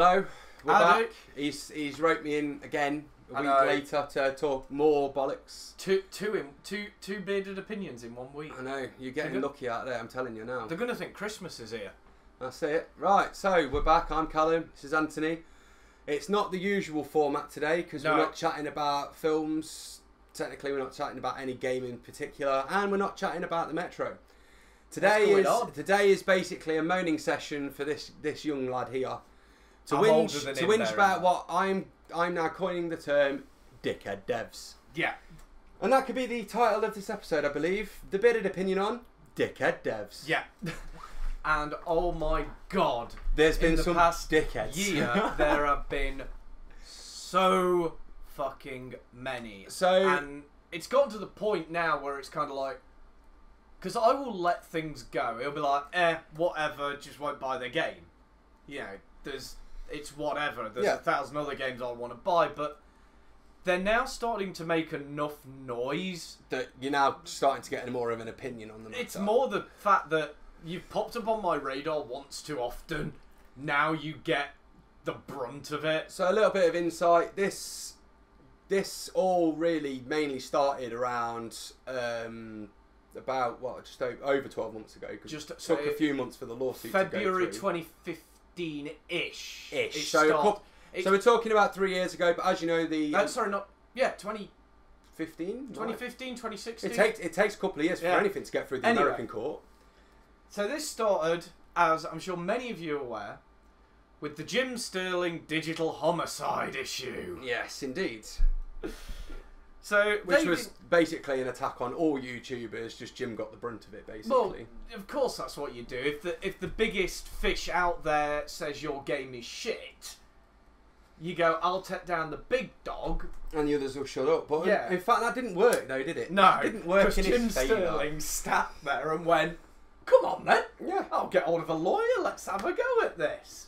Hello, we're Hello. back. He's wrote me in again a week Hello. later to talk more bollocks. Two bearded opinions in 1 week. I know, you're getting They're lucky out there, I'm telling you now. They're gonna think Christmas is here. That's it. Right, so we're back. I'm Callum, this is Anthony. It's not the usual format today because No. we're not chatting about films. Technically, we're not chatting about any game in particular, and we're not chatting about the Metro. Today is basically a moaning session for this young lad here. To whinge about what I'm now coining the term Dickhead devs. Yeah. And that could be the title of this episode, I believe. The bearded opinion on Dickhead devs. Yeah. And oh my god, There's been in the some past dickheads. year there have been so fucking many. So and it's gotten to the point now where it's kind of like, because I will let things go. It'll be like, whatever, just won't buy the game. You know, it's whatever. There's 1,000 other games I want to buy, but they're now starting to make enough noise that you're now starting to get more of an opinion on them. It's more the fact that you've popped up on my radar once too often. Now you get the brunt of it. So a little bit of insight. This all really mainly started around about just over 12 months ago. Just took a few months for the lawsuit February to go through. 2015-ish. So we're talking about 3 years ago, but as you know, 2015, 2016. It takes a couple of years for anything to get through the American court. So this started, as I'm sure many of you are aware, with the Jim Sterling digital homicide issue. Yes, indeed. So which was basically an attack on all YouTubers. Just Jim got the brunt of it, basically. Well, of course that's what you do. If the biggest fish out there says your game is shit, you go, I'll take down the big dog, and the others will shut up. But in fact, that didn't work, though, did it? No, it didn't work. Because Jim Sterling sat there and went, "Come on, then. Yeah, I'll get hold of a lawyer. Let's have a go at this."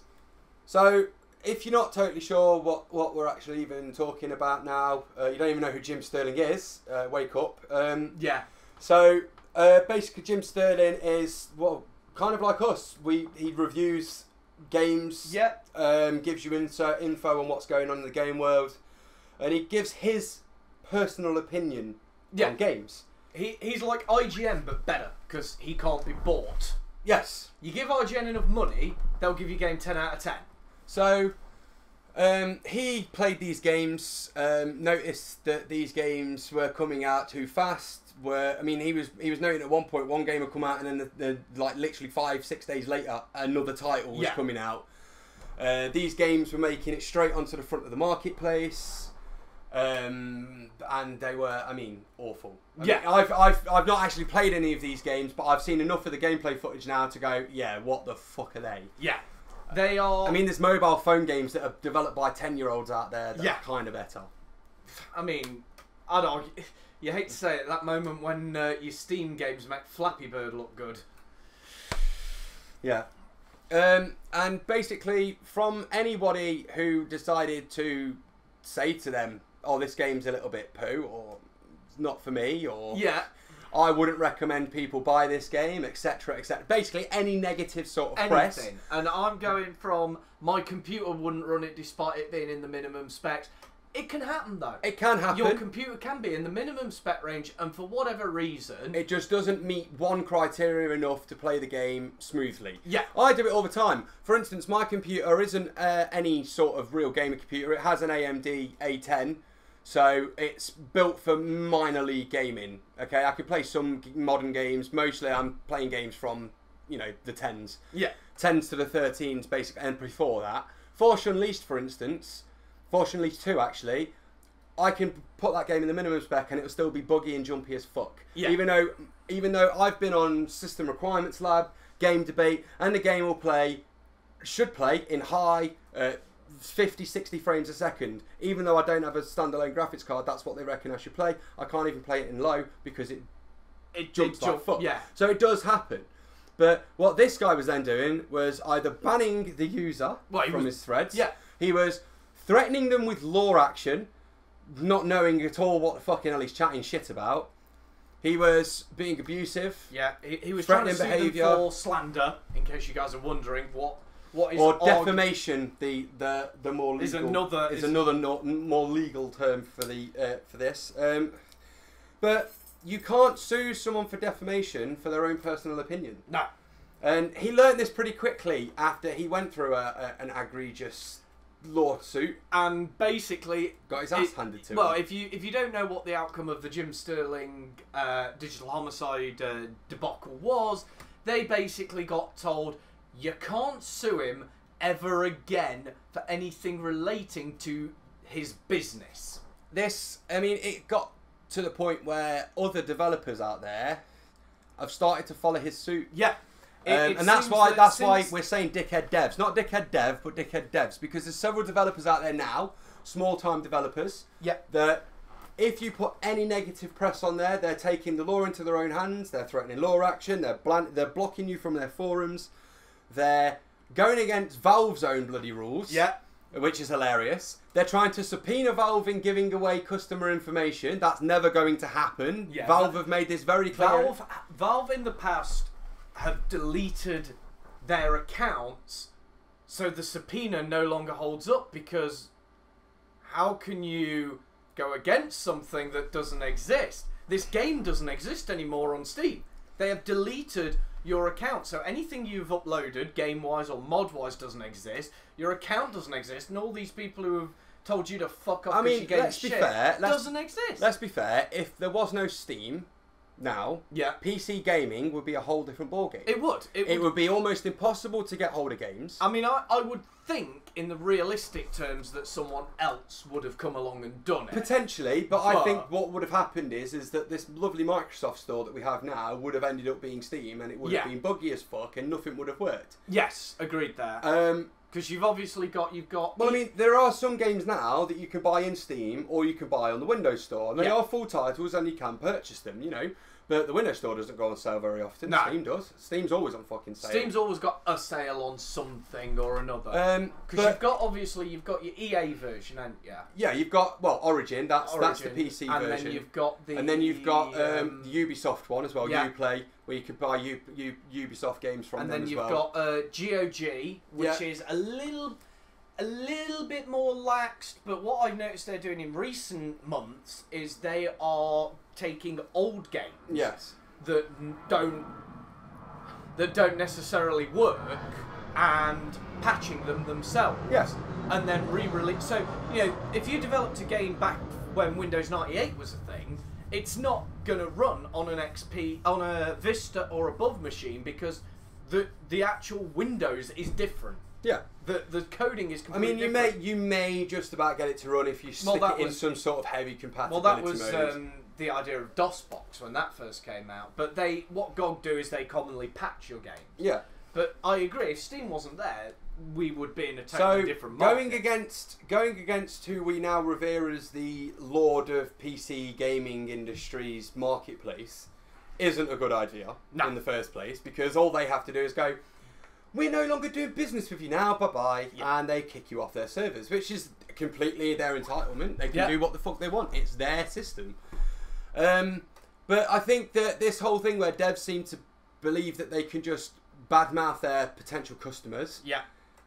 So, if you're not totally sure what we're actually even talking about now, you don't even know who Jim Sterling is, wake up. Yeah. So, basically Jim Sterling is, kind of like us. He reviews games, gives you info on what's going on in the game world, and he gives his personal opinion on games. He's like IGN, but better, because he can't be bought. Yes. You give IGN enough money, they'll give you a game 10 out of 10. So, he played these games, noticed that these games were coming out too fast. He was noting at one point one game would come out, and then like literally 5-6 days later, another title was coming out. These games were making it straight onto the front of the marketplace, and they were, awful. I've not actually played any of these games, but I've seen enough of the gameplay footage now to go, what the fuck are they? Yeah. They are... there's mobile phone games that are developed by 10-year-olds out there that are kind of better. I'd argue... You hate to say it, that moment when your Steam games make Flappy Bird look good. Yeah. And basically, from anybody who decided to say to them, oh, this game's a little bit poo, or it's not for me, or... Yeah. I wouldn't recommend people buy this game, etc., etc. Basically, any negative sort of press. And I'm going from, my computer wouldn't run it despite it being in the minimum specs. It can happen, though. It can happen. Your computer can be in the minimum spec range, and for whatever reason... It just doesn't meet one criteria enough to play the game smoothly. Yeah. I do it all the time. For instance, my computer isn't any sort of real gamer computer. It has an AMD A10. So it's built for minor league gaming. Okay, I can play some modern games. Mostly I'm playing games from, the 10s. Yeah. 10s to the 13s, basically, and before that. Force Unleashed, for instance. Force Unleashed 2, actually. I can put that game in the minimum spec and it'll still be buggy and jumpy as fuck. Yeah. Even though I've been on System Requirements Lab, Game Debate, and the game should play in high... 50, 60 frames a second. Even though I don't have a standalone graphics card, that's what they reckon I should play. I can't even play it in low because it jumps like fuck. Yeah. So it does happen. But what this guy was then doing was either banning the user from his threads. Yeah. He was threatening them with law action, not knowing at all what the fucking hell he's chatting shit about. He was being abusive. Yeah. He was trying to sue them for slander, in case you guys are wondering what What is or defamation? The more legal, is another more legal term for this. But you can't sue someone for defamation for their own personal opinion. No. And he learned this pretty quickly after he went through an egregious lawsuit and basically got his ass handed to him. Well, if you don't know what the outcome of the Jim Sterling digital homicide debacle was, they basically got told you can't sue him ever again for anything relating to his business. It got to the point where other developers out there have started to follow his suit. Yeah. And that's why we're saying Dickhead devs. Not Dickhead dev, but Dickhead devs. Because there's several developers out there now, small-time developers, that if you put any negative press on there, they're taking the law into their own hands, they're threatening law action, they're blocking you from their forums, they're going against Valve's own bloody rules, which is hilarious. They're trying to subpoena Valve in giving away customer information. That's never going to happen. Yeah, Valve have made this very clear. Valve in the past have deleted their accounts, so the subpoena no longer holds up, because how can you go against something that doesn't exist? This game doesn't exist anymore on Steam. They have deleted your account, so anything you've uploaded, game-wise or mod-wise, doesn't exist. Your account doesn't exist, and all these people who have told you to fuck off because your game's shit doesn't exist. Let's be fair, if there was no Steam now, PC gaming would be a whole different ballgame. It would. It would be almost impossible to get hold of games. I mean, I would think, in the realistic terms, that someone else would have come along and done it. Potentially, but I think what would have happened is that this lovely Microsoft store that we have now would have ended up being Steam, and it would have been buggy as fuck, and nothing would have worked. Yes, agreed there. Because you've obviously got... Well, I mean, there are some games now that you can buy in Steam, or you can buy on the Windows Store, and they are full titles, and you can purchase them, you know. But the Windows Store doesn't go on sale very often. No. Steam does. Steam's always on fucking sale. Steam's always got a sale on something or another. Because you've got your EA version, haven't you? Yeah, you've got Origin. That's the PC version. And then you've got the the Ubisoft one as well. Uplay, where you can buy Ubisoft games from them as well. And then you've got GOG, which is a little bit more laxed, but what I've noticed they're doing in recent months is they are taking old games that don't necessarily work and patching them themselves. Yes. And then re-release. So, you know, if you developed a game back when Windows 98 was a thing, it's not going to run on an XP, on a Vista or above machine, because the actual Windows is different. Yeah. The coding is completely different. I mean, you may just about get it to run if you stick it in some sort of heavy compatibility mode. Well, that was the idea of DOSBox when that first came out. But what GOG do is they commonly patch your games. Yeah. But I agree, if Steam wasn't there, we would be in a totally different market. Going against who we now revere as the lord of PC gaming industry's marketplace isn't a good idea in the first place, because all they have to do is go, we're no longer doing business with you now, bye-bye, and they kick you off their servers, which is completely their entitlement. They can do what the fuck they want. It's their system. But I think that this whole thing where devs seem to believe that they can just badmouth their potential customers. Yeah.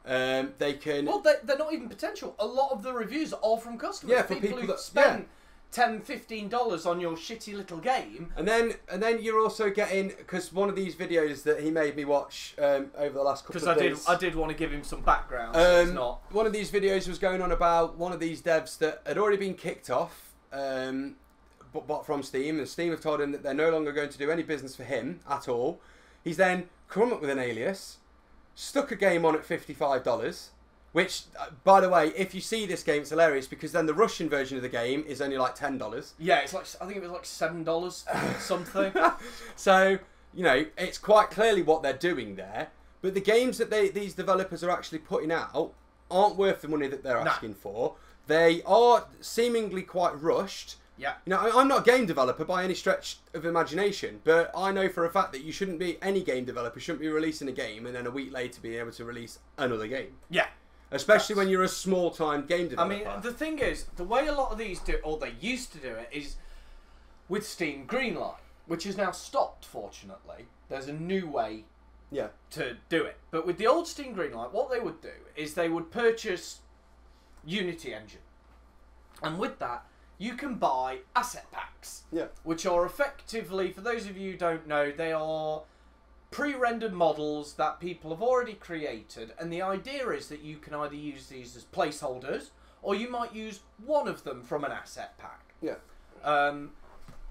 They can... Well, they're not even potential. A lot of the reviews are from customers. Yeah, for people who that spend $10, $15 on your shitty little game. And then you're also getting, because one of these videos that he made me watch over the last couple of days. Because I did want to give him some background. So it's not. One of these videos was going on about one of these devs that had already been kicked off, but from Steam, and Steam have told him that they're no longer going to do any business for him at all. He's then come up with an alias, stuck a game on at $55. Which, by the way, if you see this game, it's hilarious, because then the Russian version of the game is only like $10. Yeah, it's like, I think it was like $7 something. So, you know, it's quite clearly what they're doing there. But the games that these developers are actually putting out aren't worth the money that they're asking for. They are seemingly quite rushed. Yeah. You know, I'm not a game developer by any stretch of imagination, but I know for a fact that any game developer shouldn't be releasing a game and then a week later being able to release another game. Yeah. Especially when you're a small-time game developer. I mean, the thing is, the way a lot of these do, or they used to do it, is with Steam Greenlight, which is now stopped, fortunately. There's a new way to do it. But with the old Steam Greenlight, what they would do is they would purchase Unity engine. And with that, you can buy asset packs. Which are effectively, for those of you who don't know, they are pre-rendered models that people have already created. And the idea is that you can either use these as placeholders, or you might use one of them from an asset pack.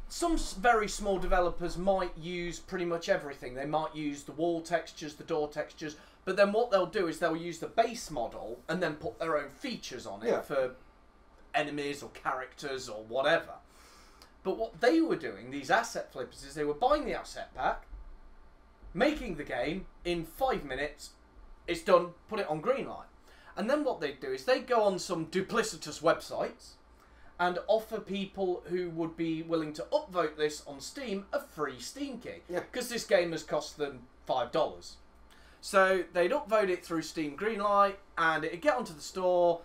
Some very small developers might use pretty much everything. They might use the wall textures, the door textures, but then what they'll do is they'll use the base model and then put their own features on it for enemies or characters or whatever. But what they were doing, these asset flippers, is they were buying the asset pack, making the game in 5 minutes, it's done, put it on Greenlight. And then what they'd do is they'd go on some duplicitous websites and offer people who would be willing to upvote this on Steam a free Steam key. Because this game has cost them $5. So they'd upvote it through Steam Greenlight and it'd get onto the store.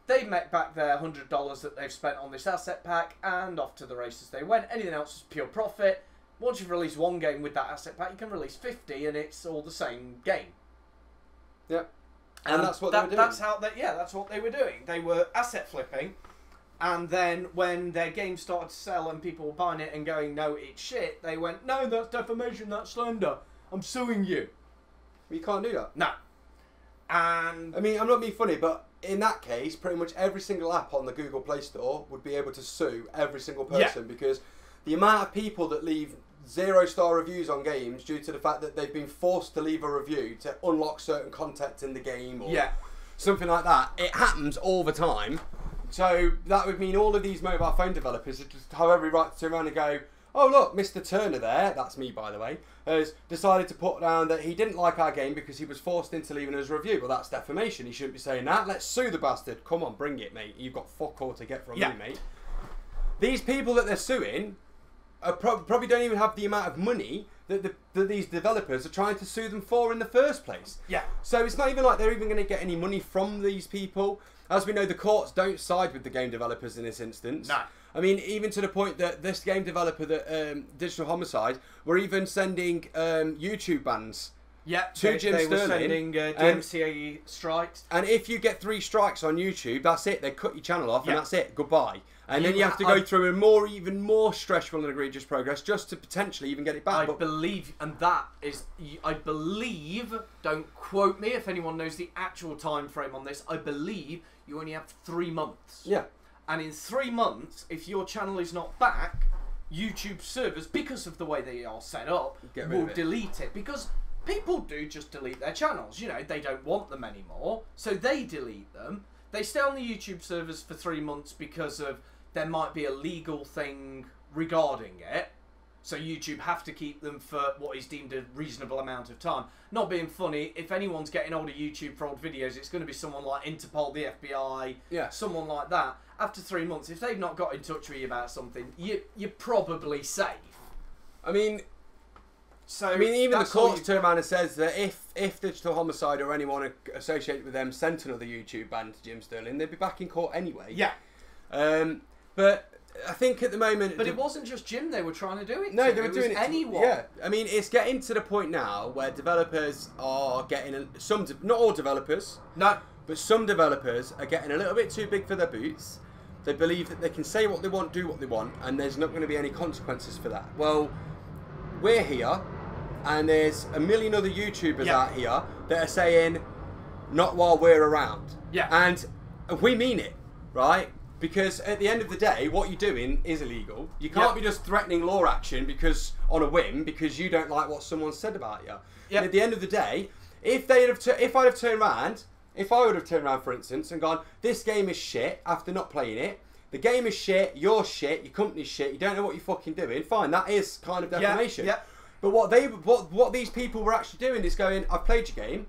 They'd make back their $100 that they've spent on this asset pack and off to the races they went. Anything else is pure profit. Once you've released one game with that asset pack, you can release 50 and it's all the same game. And that's what they were doing. That's what they were doing. They were asset flipping. And then when their game started to sell and people were buying it and going, no, it's shit, they went, no, that's defamation, that's slander. I'm suing you. You can't do that. No. And I mean, I'm not being funny, but in that case, pretty much every single app on the Google Play Store would be able to sue every single person because the amount of people that leave 0-star reviews on games due to the fact that they've been forced to leave a review to unlock certain content in the game or something like that, it happens all the time. So that would mean all of these mobile phone developers would just have every right to turn around and go, oh look, Mr. Turner there, that's me by the way, has decided to put down that he didn't like our game because he was forced into leaving us a review. Well, that's defamation. He shouldn't be saying that. Let's sue the bastard. Come on, bring it, mate. You've got fuck all to get from me, mate. These people that they're suing are probably don't even have the amount of money that these developers are trying to sue them for in the first place. So it's not even like they're even going to get any money from these people. As we know, the courts don't side with the game developers in this instance. No. I mean, even to the point that this game developer, that Digital Homicide, were even sending YouTube bans to Jim Sterling. They were sending DMCA strikes. And if you get 3 strikes on YouTube, that's it. They cut your channel off and that's it. Goodbye. And then you have to go through even more stressful and egregious progress just to potentially even get it back. I believe, don't quote me if anyone knows the actual time frame on this, I believe you only have 3 months. And in 3 months, if your channel is not back, YouTube servers, because of the way they are set up, will delete it. Because people do just delete their channels. You know, they don't want them anymore, so they delete them. They stay on the YouTube servers for 3 months because of there might be a legal thing regarding it. So YouTube have to keep them for what is deemed a reasonable amount of time. Not being funny, if anyone's getting hold of YouTube for old videos, it's going to be someone like Interpol, the FBI, someone like that. After 3 months, if they've not got in touch with you about something, you're probably safe. I mean, even the courts turn around and says that if Digital Homicide or anyone associated with them sent another YouTube ban to Jim Sterling, they'd be back in court anyway. But I think at the moment... But it wasn't just Jim they were trying to do it No, they were doing it to anyone. I mean, it's getting to the point now where developers are getting... not all developers. No. But some developers are getting a little bit too big for their boots. They believe that they can say what they want, do what they want, and there's not going to be any consequences for that. Well, we're here, and there's a million other YouTubers out here that are saying, not while we're around. And we mean it, right? Because at the end of the day, what you're doing is illegal. You can't be just threatening law action on a whim because you don't like what someone said about you. And at the end of the day, if I would have turned around, for instance, and gone, this game is shit after not playing it. The game is shit. You're shit. Your company's shit. You don't know what you're fucking doing. Fine, that is kind of defamation. But what these people were actually doing is going, I've played your game.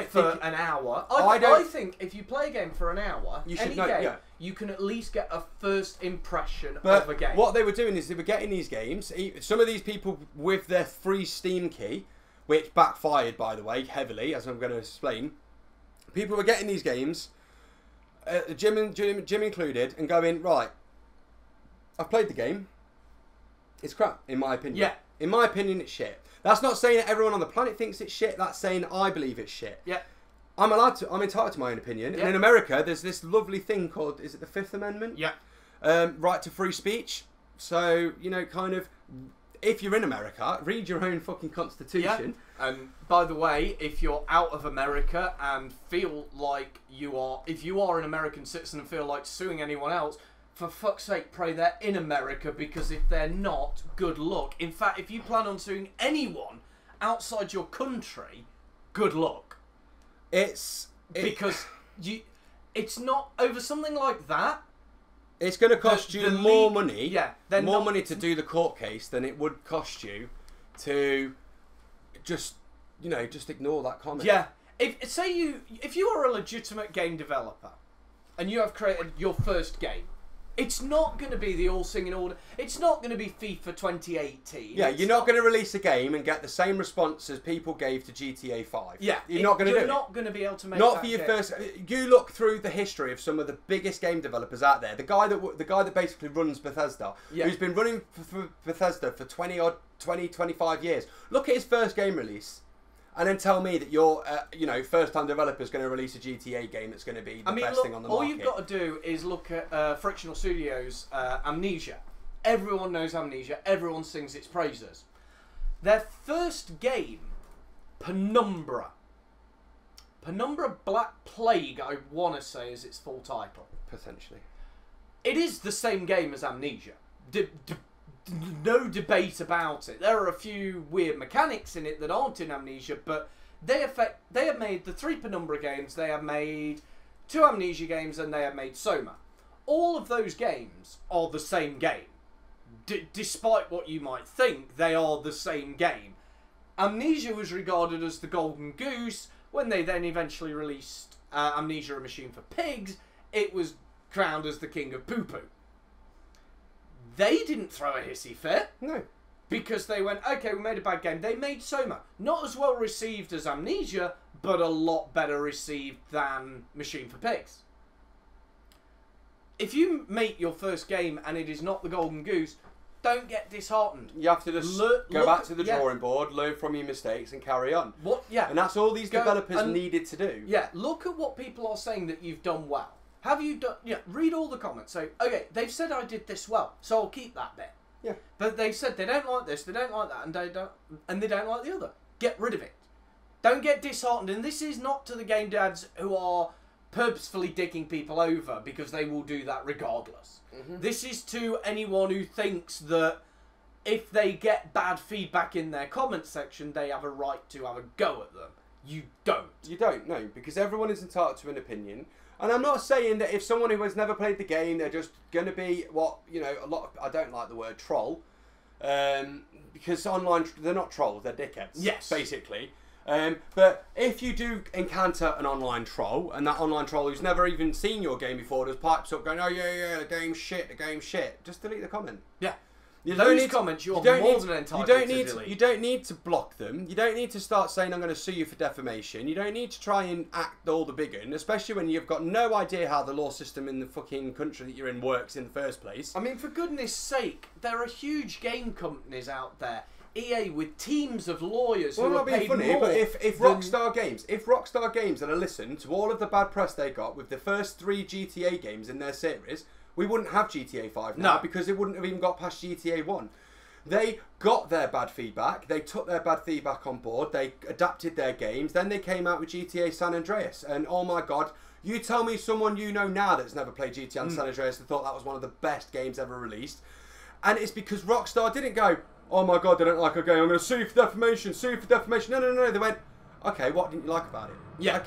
For an hour. I think if you play a game for an hour, you can at least get a first impression of a game. What they were doing is they were getting these games. Some of these people with their free Steam key, which backfired, by the way, heavily, as I'm going to explain. People were getting these games, Jim included, and going, right, I've played the game. It's crap, in my opinion. In my opinion, it's shit. That's not saying that everyone on the planet thinks it's shit. That's saying I believe it's shit. Yeah. I'm entitled to my own opinion. Yeah. And in America, there's this lovely thing called, is it the Fifth Amendment? Yeah. Right to free speech. So, kind of, if you're in America, read your own fucking constitution. Yeah. And by the way, if you're out of America and feel like if you are an American citizen and feel like suing anyone else, for fuck's sake, pray they're in America, because if they're not, good luck. In fact, if you plan on suing anyone outside your country, good luck. Because it's not over something like that. It's going to cost you more money. Yeah, more money to do the court case than it would cost you to just ignore that comment. Yeah. If you are a legitimate game developer and you have created your first game, it's not going to be the all singing order. It's not going to be FIFA 2018. Yeah, you're not going to release a game and get the same response as people gave to GTA 5. Yeah, you're not going to do it. You're not going to be able to make. Not for your first. You look through the history of some of the biggest game developers out there. The guy that basically runs Bethesda, who's been running for Bethesda for 25 years. Look at his first game release. And then tell me that your, first-time developer is going to release a GTA game that's going to be the best thing on the market. All you've got to do is look at Frictional Studios' Amnesia. Everyone knows Amnesia. Everyone sings its praises. Their first game, Penumbra. Penumbra Black Plague, I want to say, is its full title. Potentially. It is the same game as Amnesia. No debate about it. There are a few weird mechanics in it that aren't in Amnesia, but they have made the 3 Penumbra games, they have made 2 Amnesia games, and they have made Soma. All of those games are the same game. Despite what you might think, they are the same game. Amnesia was regarded as the golden goose. When they then eventually released Amnesia: A Machine for Pigs, it was crowned as the king of poo-poo. They didn't throw a hissy fit. No. Because they went, okay, we made a bad game. They made Soma. Not as well received as Amnesia, but a lot better received than Machine for Pigs. If you make your first game and it is not the golden goose, don't get disheartened. You have to just go back to the drawing board, learn from your mistakes and carry on. And that's all these developers needed to do. Yeah, look at what people are saying that you've done well. Have you done... Yeah, read all the comments. Say, okay, they've said I did this well, so I'll keep that bit. Yeah. But they've said they don't like this, they don't like that, and they don't like the other. Get rid of it. Don't get disheartened. And this is not to the game dads who are purposefully dicking people over, because they will do that regardless. Mm-hmm. This is to anyone who thinks that if they get bad feedback in their comment section, they have a right to have a go at them. You don't. You don't, no, because everyone is entitled to an opinion. And I'm not saying that if someone who has never played the game, they're just going to be I don't like the word troll, because online, they're not trolls, they're dickheads. Yes. Basically. But if you do encounter an online troll, and that online troll who's never even seen your game before just pipes up going, oh yeah, the game's shit, just delete the comment. Yeah. Those comments you're more than entitled to delete. You don't need to block them. You don't need to start saying, I'm going to sue you for defamation. You don't need to try and act all the bigger, and especially when you've got no idea how the law system in the fucking country that you're in works in the first place. I mean, for goodness sake, there are huge game companies out there. EA with teams of lawyers who are paid funny, more. But if Rockstar Games had listened to all of the bad press they got with the first 3 GTA games in their series, we wouldn't have GTA 5 now, because it wouldn't have even got past GTA 1. They got their bad feedback, they took their bad feedback on board, they adapted their games, then they came out with GTA San Andreas, and oh my god, you tell me someone you know now that's never played GTA San Andreas and thought that was one of the best games ever released, and it's because Rockstar didn't go, oh my god, they don't like our game, I'm going to sue you for defamation. No, they went, okay, what didn't you like about it? Yeah.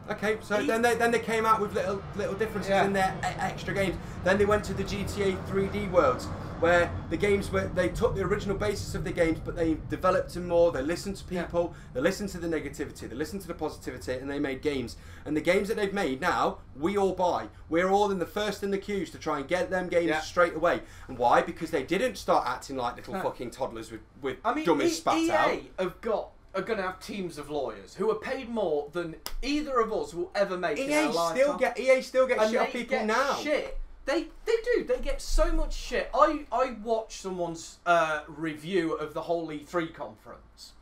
Okay, so then they came out with little differences in their extra games. Then they went to the GTA 3D worlds, where the games they took the original basis of the games, but they developed them more. They listened to people, they listened to the negativity, they listened to the positivity, and they made games. And the games that they've made now, we all buy. We're all in the first in the queues to try and get them games straight away. And why? Because they didn't start acting like little fucking toddlers with dummies spat out. EA are going to have teams of lawyers who are paid more than either of us will ever make in our lifetime. EA still gets shit off people now. Shit They do. They get so much shit. I watched someone's review of the whole E3 conference,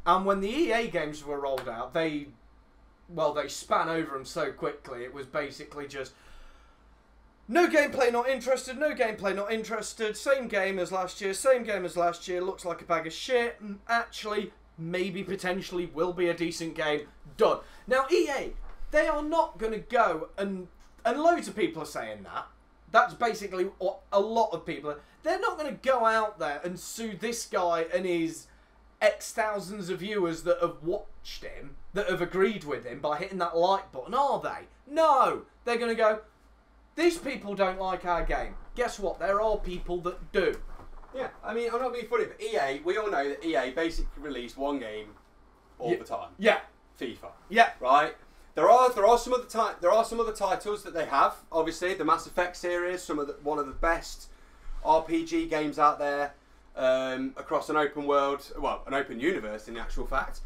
and when the EA games were rolled out, they span over them so quickly. It was basically just no gameplay, not interested. No gameplay, not interested. Same game as last year. Same game as last year. Looks like a bag of shit. And actually, maybe potentially will be a decent game. Done. Now EA, they are not going to go and loads of people are saying that. That's basically what a lot of people are. They're not going to go out there and sue this guy and his X thousands of viewers that have watched him, that have agreed with him by hitting that like button, are they? No! They're going to go, these people don't like our game. Guess what? There are people that do. Yeah, I mean, I'm not being funny, but EA, we all know that EA basically released one game all the time. Yeah. FIFA. Yeah. Right? There are some other titles that they have. Obviously, the Mass Effect series, one of the best RPG games out there across an open world, well, an open universe in actual fact.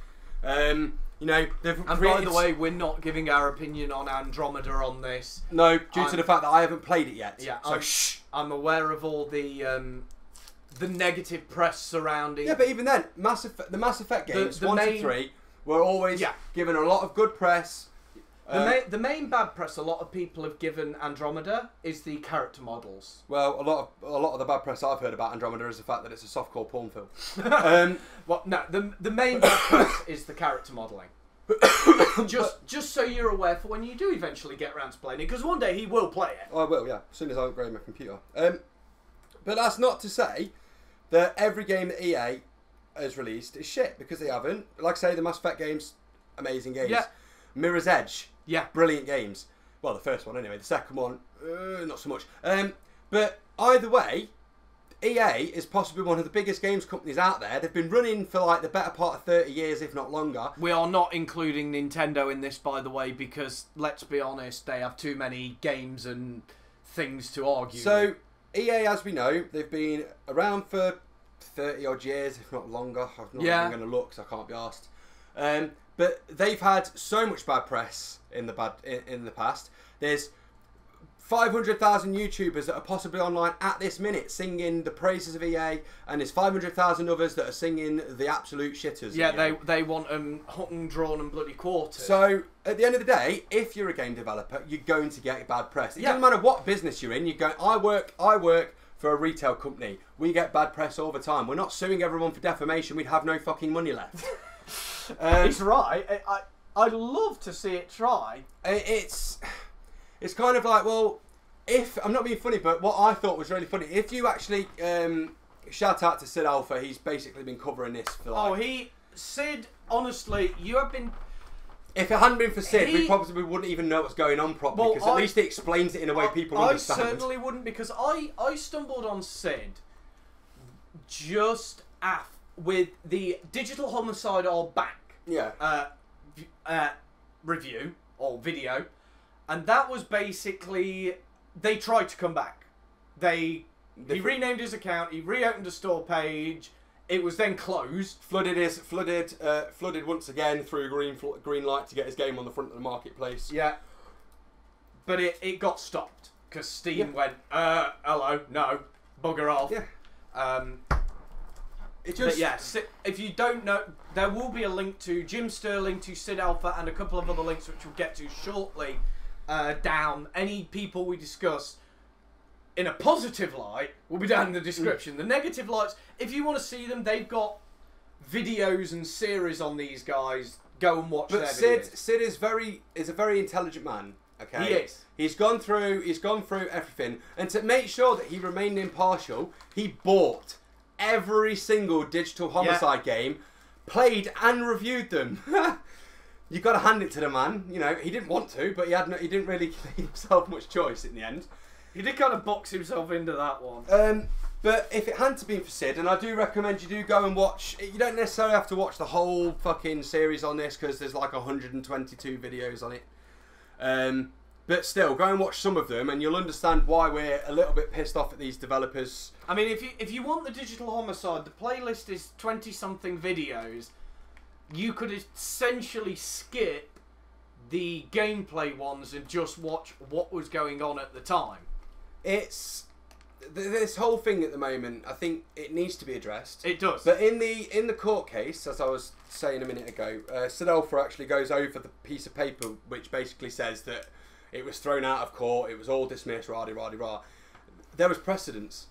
You know, and by the way, we're not giving our opinion on Andromeda on this. No, due to the fact that I haven't played it yet. Yeah, so shh. I'm aware of all the negative press surrounding. Yeah, but even then, the Mass Effect games, the 1 to 3, were always given a lot of good press. The main bad press a lot of people have given Andromeda is the character models. Well, a lot of the bad press I've heard about Andromeda is the fact that it's a softcore porn film. Well, no, the main bad press is the character modelling. just so you're aware for when you do eventually get around to playing it, because one day he will play it. I will, yeah, as soon as I upgrade my computer. But that's not to say that every game that EA has released is shit, because they haven't. Like I say, the Mass Effect games, amazing games. Yeah. Mirror's Edge, yeah, brilliant games. Well, the first one anyway. The second one, not so much. But either way, EA is possibly one of the biggest games companies out there. They've been running for like the better part of 30 years, if not longer. We are not including Nintendo in this, by the way, because let's be honest, they have too many games and things to argue. So EA, as we know, they've been around for 30 odd years, if not longer. I'm not even going to look, because I can't be asked. But they've had so much bad press in the past. There's 500,000 YouTubers that are possibly online at this minute singing the praises of EA, and there's 500,000 others that are singing the absolute shitters. Yeah, they want them hung, drawn and bloody quartered. So at the end of the day, if you're a game developer, you're going to get bad press. It doesn't matter what business you're in. You go, I work for a retail company. We get bad press all the time. We're not suing everyone for defamation. We'd have no fucking money left. It's right. I'd love to see it try. It's kind of like, well, if I'm not being funny, but what I thought was really funny, if you actually shout out to Sid Alpha, he's basically been covering this for like. Sid, honestly, you have been. If it hadn't been for Sid, we probably wouldn't even know what's going on properly, because at least he explains it in a way people understand. I certainly wouldn't, because I stumbled on Sid just with the Digital Homicide Are Back review or video, and that was basically they tried to come back. He renamed his account, he reopened a store page. It was then closed. Flooded once again through green light to get his game on the front of the marketplace. Yeah, but it got stopped because Steam went, hello, no, bugger off. Yeah. If you don't know, there will be a link to Jim Sterling, to Sid Alpha, and a couple of other links which we'll get to shortly. Down any people we discuss in a positive light will be down in the description. The negative lights, if you want to see them, they've got videos and series on these guys. Go and watch their videos. But Sid is a very intelligent man. Okay, he is. He's gone through everything, and to make sure that he remained impartial, he bought every single Digital Homicide game, played and reviewed them. You got to hand it to the man. You know, he didn't want to, but he didn't really give himself much choice in the end. He did kind of box himself into that one. But if it hadn't been for Sid, and I do recommend you do go and watch. You don't necessarily have to watch the whole fucking series on this, because there's like 122 videos on it. But still, go and watch some of them, and you'll understand why we're a little bit pissed off at these developers. I mean, if you want the Digital Homicide, the playlist is 20-something videos. You could essentially skip the gameplay ones and just watch what was going on at the time. it's this whole thing at the moment. I think it needs to be addressed. It does. But in the court case, as I was saying a minute ago, Sadelfa actually goes over the piece of paper which basically says that it was thrown out of court, it was all dismissed, rah-de-rah-de-rah. There was precedence.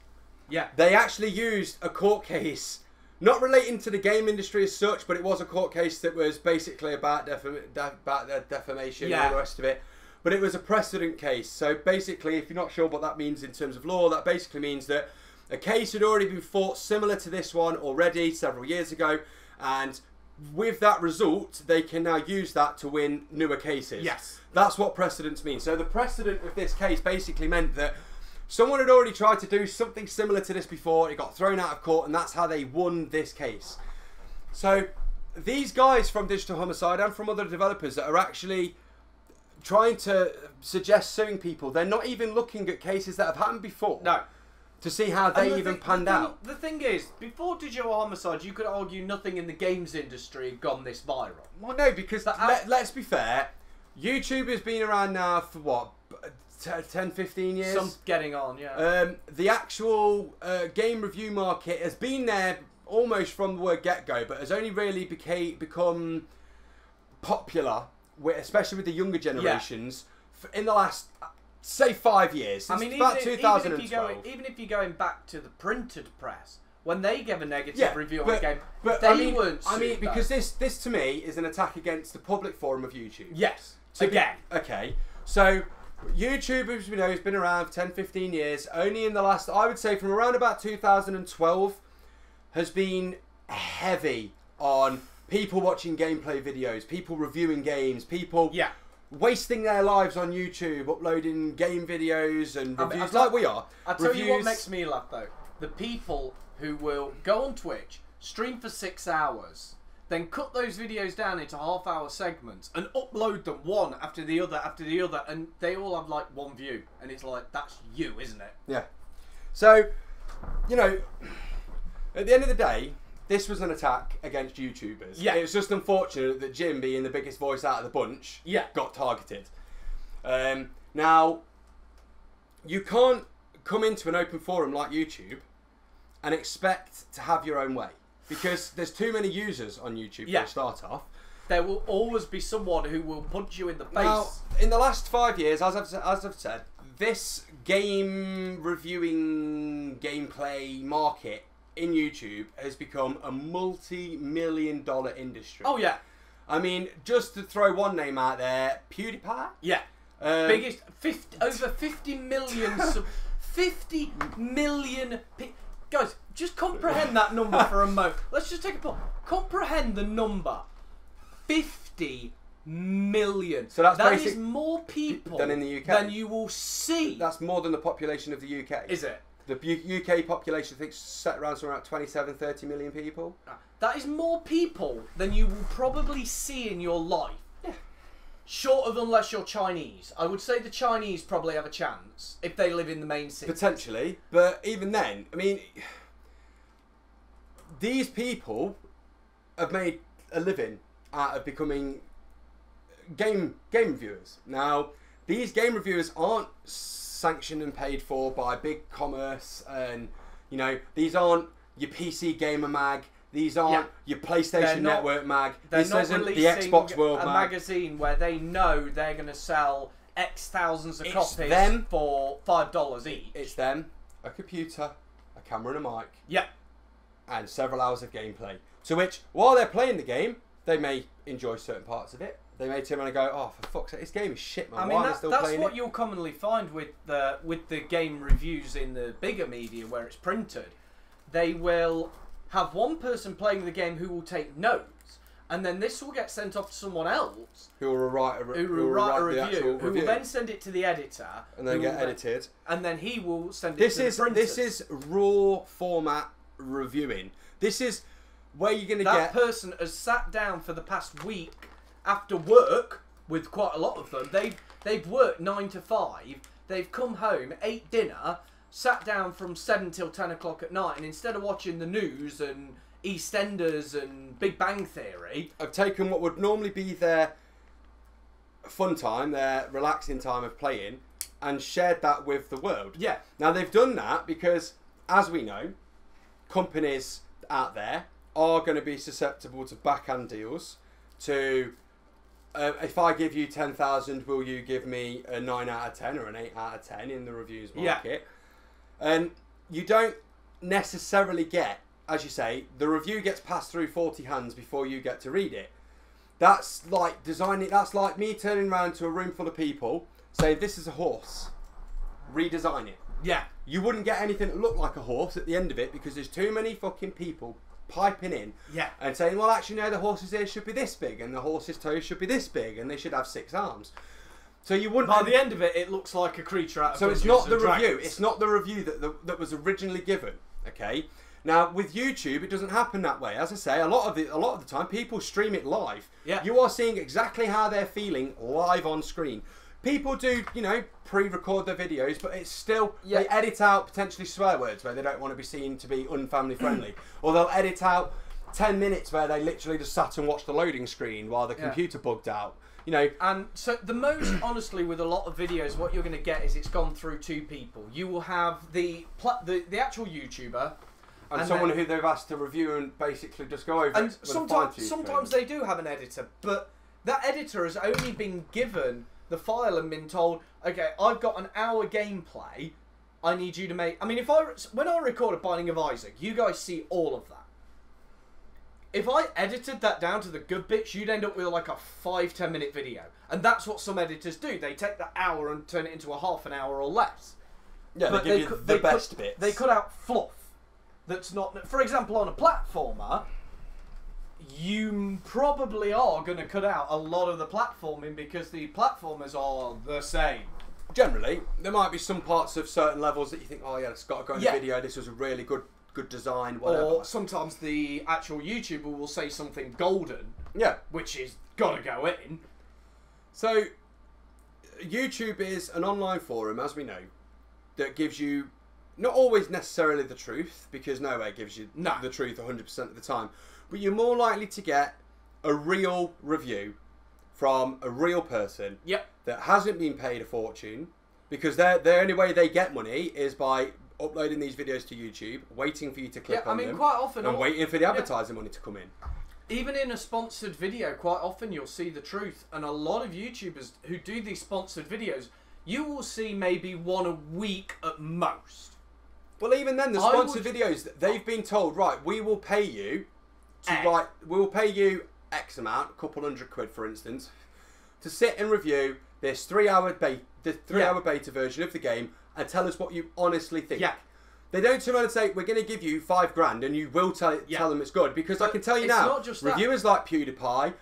Yeah. They actually used a court case, not relating to the game industry as such, but it was a court case that was basically about defamation and all the rest of it. But it was a precedent case. So basically, if you're not sure what that means in terms of law, that basically means that a case had already been fought similar to this one already several years ago, and with that result, they can now use that to win newer cases. Yes. That's what precedents mean. So the precedent of this case basically meant that someone had already tried to do something similar to this before, it got thrown out of court, and that's how they won this case. So these guys from Digital Homicide and from other developers that are actually trying to suggest suing people, they're not even looking at cases that have happened before. No. To see how they even panned out. The thing is, before Digital Homicide, you could argue nothing in the games industry had gone this viral. Well, no, because let's be fair, YouTube has been around now for what, 10, 15 years? Some getting on, yeah. The actual game review market has been there almost from the word get-go, but has only really become popular, especially with the younger generations, in the last... say 5 years. Since about 2012. Even if you're going back to the printed press, when they gave a negative review on the game, weren't sued. I mean, because this to me is an attack against the public forum of YouTube. Yes. Okay. So YouTube, as we know, has been around for 10, 15 years. Only in the last, I would say, from around about 2012, has been heavy on people watching gameplay videos, people reviewing games, people wasting their lives on YouTube, uploading game videos and reviews like we are. I'll tell you what makes me laugh though. The people who will go on Twitch, stream for 6 hours, then cut those videos down into half-hour segments and upload them one after the other, and they all have like one view. And it's like, that's you, isn't it? Yeah. So, you know, at the end of the day, this was an attack against YouTubers. Yeah. It was just unfortunate that Jim, being the biggest voice out of the bunch, got targeted. Now, you can't come into an open forum like YouTube and expect to have your own way. Because there's too many users on YouTube for a start off. There will always be someone who will punch you in the face. Now, in the last 5 years, as I've said, this game reviewing gameplay market in YouTube has become a multi-million-dollar industry. Oh yeah. I mean, just to throw one name out there, PewDiePie. Yeah. Biggest over 50 million 50 million guys, just comprehend that number for a moment. Let's just take a pause. Comprehend the number. 50 million. So that is more people than in the UK. Than you will see. That's more than the population of the UK. Is it? The UK population, I think, set around somewhere around 27, 30 million people. That is more people than you will probably see in your life. Yeah. Short of unless you're Chinese. I would say the Chinese probably have a chance if they live in the main city. Potentially. But even then, I mean, these people have made a living out of becoming game reviewers. Now, these game reviewers aren't sanctioned and paid for by big commerce, and you know, these aren't your PC Gamer mag, these aren't your PlayStation Network mag, this isn't the Xbox World mag. Magazine where they know they're going to sell X thousands of copies for $5 each. It's them, a computer, a camera and a mic, and several hours of gameplay. To which, while they're playing the game, they may enjoy certain parts of it. They may turn around and go, "Oh, for fuck's sake, this game is shit, man. I mean, why am I still playing it?" That's what you'll commonly find with the game reviews in the bigger media where it's printed. They will have one person playing the game who will take notes, and then this will get sent off to someone else who will write a review, who will then send it to the editor, and then get edited, and then he will send it to the printers. This is raw format reviewing. This is where you're going to that person has sat down for the past week after work with quite a lot of them. They've worked 9 to 5. They've come home, ate dinner, sat down from 7 till 10 o'clock at night, and instead of watching the news and EastEnders and Big Bang Theory, I've taken what would normally be their fun time, their relaxing time of playing, and shared that with the world. Yeah. Now they've done that because, as we know, companies out there are going to be susceptible to backhand deals. To if I give you 10,000, will you give me a 9 out of 10 or an 8 out of 10 in the reviews market? Yeah. And you don't necessarily get, as you say, the review gets passed through 40 hands before you get to read it. That's like designing. That's like me turning around to a room full of people saying, "This is a horse. Redesign it." Yeah. You wouldn't get anything that looked like a horse at the end of it because there's too many fucking people piping in and saying, well, actually, no, the horse's ears should be this big and the horse's toes should be this big and they should have 6 arms. So you wouldn't. By the end of it, it looks like a creature out of So Dungeons it's not the and review. Dragons. It's not the review that was originally given. Okay. Now with YouTube, it doesn't happen that way. As I say, a lot of the time, people stream it live. Yeah. You are seeing exactly how they're feeling live on screen. People do, pre-record their videos, but it's still they edit out potentially swear words where they don't want to be seen to be unfamily friendly, or they'll edit out 10 minutes where they literally just sat and watched the loading screen while the computer bugged out. And so the most, honestly, with a lot of videos, what you're going to get is it's gone through 2 people. You will have the actual YouTuber. And someone who they've asked to review and basically just go over and it. Sometimes they do have an editor, but that editor has only been given the file and been told, okay, I've got an hour gameplay. I need you to make. I mean, when I recorded Binding of Isaac, you guys see all of that. If I edited that down to the good bits, you'd end up with like a 5-10 minute video, and that's what some editors do. They take that hour and turn it into a half an hour or less. Yeah, but they give you the best bits. They cut out fluff. That's not, for example, on a platformer, you probably are going to cut out a lot of the platforming because the platformers are the same. Generally, there might be some parts of certain levels that you think, oh yeah, it's got to go in the video. This was a really good design, whatever. Or sometimes the actual YouTuber will say something golden, which is got to go in. So, YouTube is an online forum, as we know, that gives you not always necessarily the truth, because nowhere gives you the truth 100% of the time, but you're more likely to get a real review from a real person that hasn't been paid a fortune, because the only way they get money is by uploading these videos to YouTube, waiting for you to click on them, quite often, and waiting for the advertising money to come in. Even in a sponsored video, quite often you'll see the truth, and a lot of YouTubers who do these sponsored videos, you will see maybe 1 a week at most. Well, even then, the sponsored videos, they've been told, right, we will pay you we will pay you X amount, a couple £100 for instance, to sit and review this 3-hour beta version of the game and tell us what you honestly think. Yeah. They don't turn around and say, we're going to give you $5,000 and you will tell them it's good, because I can tell you now, reviewers like PewDiePie,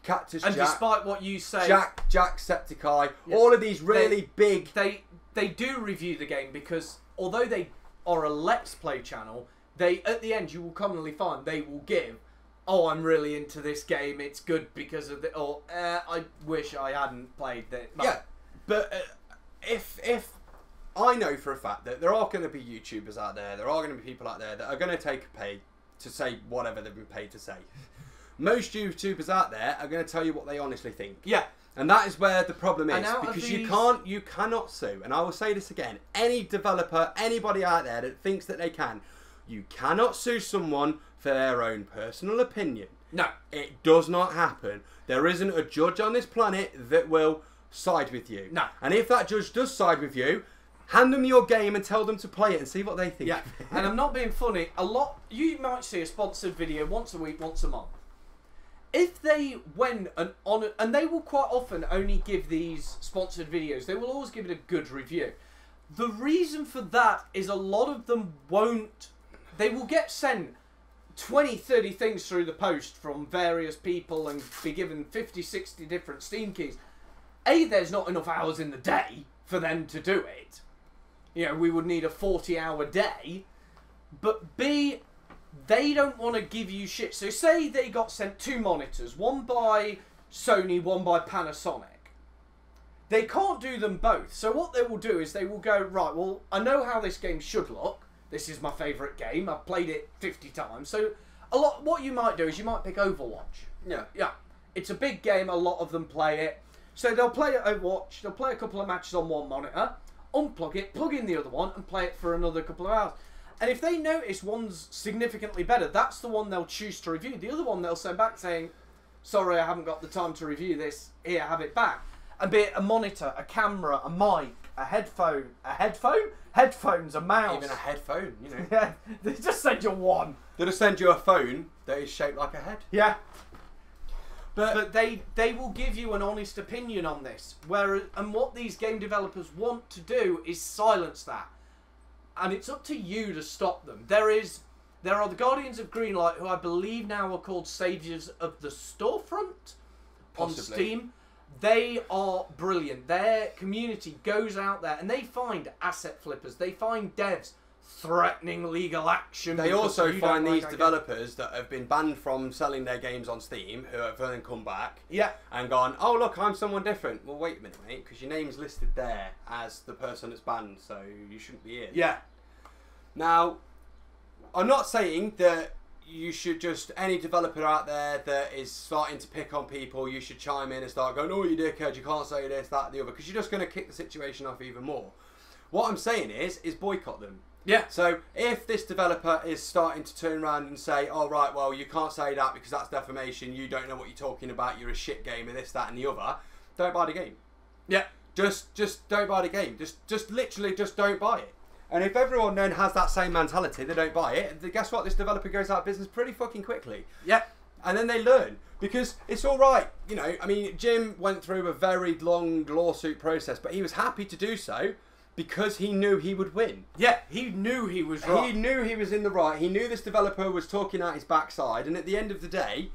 Cactus Jack, despite what you say, Jacksepticeye, all of these really big... They do review the game because although they are a Let's Play channel, they at the end you will commonly find they will give, oh, I'm really into this game, it's good because of the, or I wish I hadn't played that. Yeah, but if I know for a fact that there are going to be YouTubers out there, there are going to be people out there that are going to take a pay to say whatever they've been paid to say. Most YouTubers out there are going to tell you what they honestly think. Yeah. And that is where the problem is, because you cannot sue, and I will say this again, any developer, anybody out there that thinks that they can, you cannot sue someone for their own personal opinion. No. It does not happen. There isn't a judge on this planet that will side with you. No. And if that judge does side with you, hand them your game and tell them to play it and see what they think. Yeah. And I'm not being funny, you might see a sponsored video once a week, once a month. If they went and they will quite often only give these sponsored videos, they will always give it a good review. The reason for that is a lot of them won't, they will get sent 20, 30 things through the post from various people and be given 50, 60 different Steam keys. A, there's not enough hours in the day for them to do it. You know, we would need a 40-hour day. But B, they don't want to give you shit. So say they got sent 2 monitors, one by Sony, one by Panasonic. They can't do them both. So what they will do is they will go, right, well, I know how this game should look. This is my favourite game. I've played it 50 times. So what you might do is you might pick Overwatch. Yeah. Yeah. It's a big game. A lot of them play it. So they'll play Overwatch, they'll play a couple of matches on one monitor, unplug it, plug in the other one, and play it for another couple of hours. And if they notice one's significantly better, that's the one they'll choose to review. The other one they'll send back saying, sorry, I haven't got the time to review this, here, have it back. And be it a monitor, a camera, a mic, a headphone. A headphone? Headphones, a mouse. Even a headphone, you know. Yeah, they just send you one. They'll just send you a phone that is shaped like a head. Yeah. But they will give you an honest opinion on this. And what these game developers want to do is silence that. And it's up to you to stop them. There are the Guardians of Greenlight, who I believe now are called Saviours of the Storefront on Steam. They are brilliant. Their community goes out there and they find asset flippers. They find devs threatening legal action. They also find these developers that have been banned from selling their games on Steam, who have then come back and gone, oh look, I'm someone different. Well, wait a minute, mate, because your name's listed there as the person that's banned, so you shouldn't be in. Yeah. Now, I'm not saying that you should just, any developer out there that is starting to pick on people, you should chime in and start going, oh, you dickhead, you can't say this, that, the other, because you're just going to kick the situation off even more. What I'm saying is boycott them. Yeah. So if this developer is starting to turn around and say, oh, right, well, you can't say that because that's defamation, you don't know what you're talking about, you're a shit gamer, this, that, and the other, don't buy the game. Yeah. Just don't buy the game. Just literally just don't buy it. And if everyone then has that same mentality, they don't buy it, then guess what? This developer goes out of business pretty fucking quickly. Yeah. And then they learn. Because it's all right, you know, I mean, Jim went through a very long lawsuit process, but he was happy to do so because he knew he would win. Yeah, he knew he was right. He knew he was in the right. He knew this developer was talking out his backside. And at the end of the day,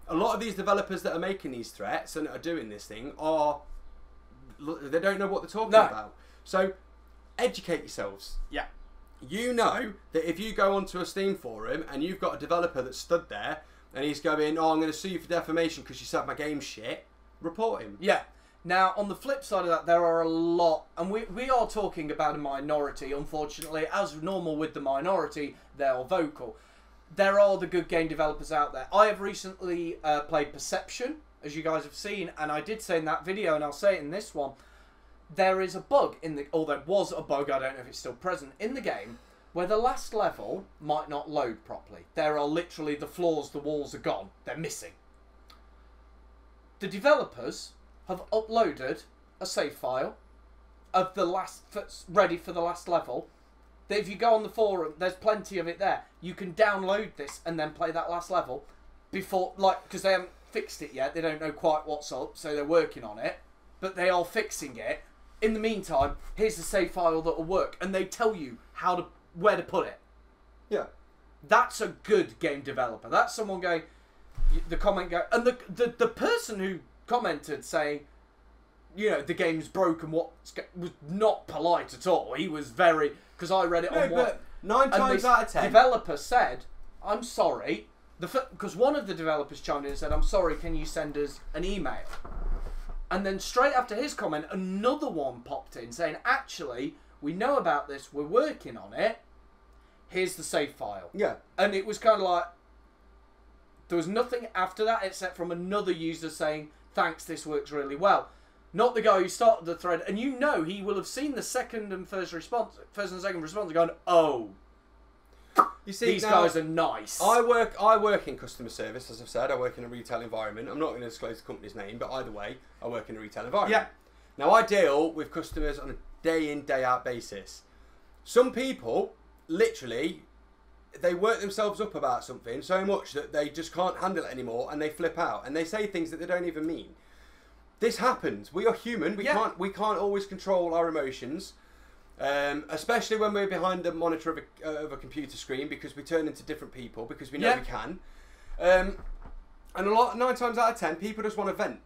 a lot of these developers that are making these threats and are doing this thing they don't know what they're talking about. So educate yourselves. Yeah. You know that if you go onto a Steam forum and you've got a developer that stood there and he's going, oh, I'm going to sue you for defamation because you said my game shit, report him. Yeah. Now, on the flip side of that, there are a lot, and we are talking about a minority, unfortunately. As normal with the minority, they're vocal. There are the good game developers out there. I have recently played Perception, as you guys have seen, and I did say in that video, and I'll say it in this one, there is a bug or there was a bug, I don't know if it's still present, in the game, where the last level might not load properly. There are literally the floors, the walls are gone. They're missing. The developers have uploaded a save file of the ready for the last level. That if you go on the forum, there's plenty of it there. You can download this and then play that last level before, because they haven't fixed it yet. They don't know quite what's up, so they're working on it. But they are fixing it. In the meantime, here's the save file that will work, and they tell you where to put it. Yeah, that's a good game developer. That's someone going, and the person who commented saying, you know, the game's broken, was not polite at all. He was very, because I read it on one. But 9 times out of 10, developer said, I'm sorry, because one of the developers chimed in and said, I'm sorry, can you send us an email? And then straight after his comment, another one popped in saying, actually, we know about this, we're working on it, here's the save file. Yeah. And it was kind of like, there was nothing after that except from another user saying, thanks, this works really well. Not the guy who started the thread. And you know he will have seen the first and second response going, oh, you see, these guys are nice. I work in customer service, as I've said. I work in a retail environment. I'm not going to disclose the company's name, but either way, I work in a retail environment. Yeah. Now, I deal with customers on a day in, day out basis. Some people, literally, they work themselves up about something so much that they just can't handle it anymore and they flip out and they say things that they don't even mean. This happens. We are human. We can't always control our emotions. Especially when we're behind the monitor of a computer screen, because we turn into different people because we know we can. And 9 times out of 10, people just want to vent.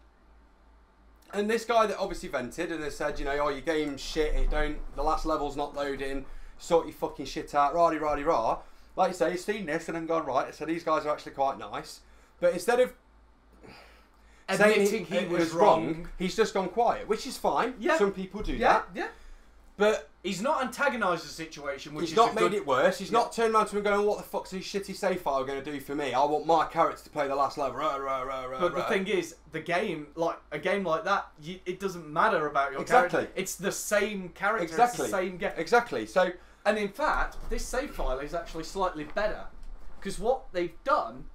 And this guy that obviously vented and they said, you know, oh, your game's shit. The last level's not loading. Sort your fucking shit out. Rah-de-rah-de-rah. Like you say, he's seen this and then gone, right, so these guys are actually quite nice. But instead of admitting he was wrong, he's just gone quiet, which is fine. Yeah. Some people do that. Yeah. But he's not antagonised the situation, which he's is not made it worse. He's not turned around to him going, "What the fuck's this shitty save file going to do for me? I want my character to play the last level." But the thing is, the game, like a game like that, it doesn't matter about your character. It's the same character. Exactly. It's the same game. Exactly. So, and in fact, this save file is actually slightly better because what they've done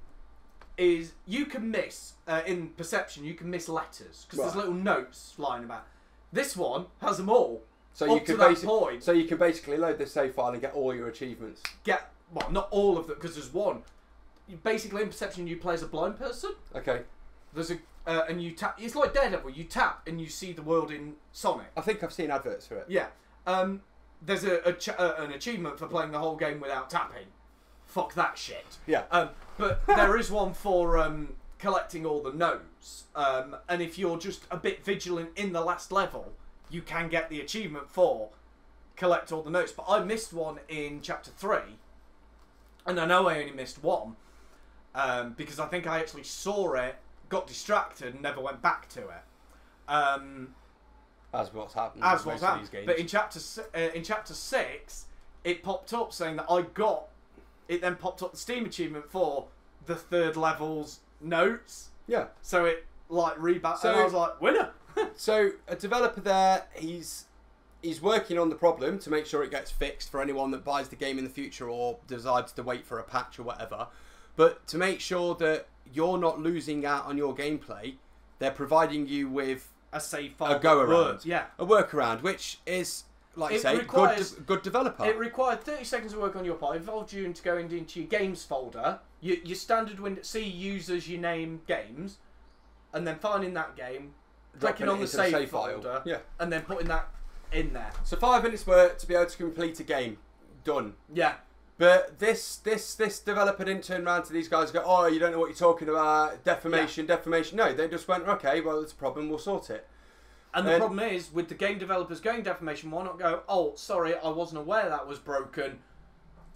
is you can miss in perception. You can miss letters because there's little notes flying about. This one has them all. So you can basically load this save file and get all your achievements. Well, not all of them because there's one. Basically, in perception, you play as a blind person. Okay. There's a and you tap. It's like Daredevil. You tap and you see the world in Sonic. I think I've seen adverts for it. Yeah. There's an achievement for playing the whole game without tapping. Fuck that shit. Yeah. But there is one for collecting all the notes. And if you're just a bit vigilant in the last level, you can get the achievement for collect all the notes. But I missed one in chapter 3. And I know I only missed one. Because I think I actually saw it, got distracted, and never went back to it. As what's happened. As what's happened. But in chapter 6, it popped up saying that I got... It then popped up the Steam achievement for the 3rd level's notes. Yeah. So it like rebounded, and I was like, winner. So a developer there, he's working on the problem to make sure it gets fixed for anyone that buys the game in the future or decides to wait for a patch or whatever. But to make sure that you're not losing out on your gameplay, they're providing you with a save file, a go around, yeah, a workaround, which is, like I say, good developer. It required 30 seconds of work on your part. It involved you into going into your games folder, your standard window, see users, you name games, and then finding that game, clicking on the save folder, yeah, and then putting that in there. So 5 minutes work to be able to complete a game, done. Yeah. But this developer didn't turn around to these guys and go, "Oh, you don't know what you're talking about, defamation." No, they just went, "Okay, well, it's a problem, we'll sort it." And the problem is, with the game developers going defamation, why not go, "Oh, sorry, I wasn't aware that was broken.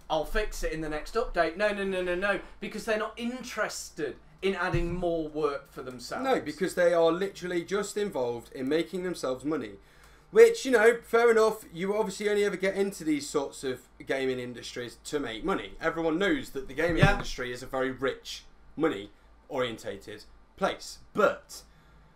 I'll fix it in the next update." No, because they're not interested in adding more work for themselves. No, because they are literally just involved in making themselves money. Which, you know, fair enough, you obviously only ever get into these sorts of gaming industries to make money. Everyone knows that the gaming industry is a very rich, money-orientated place. But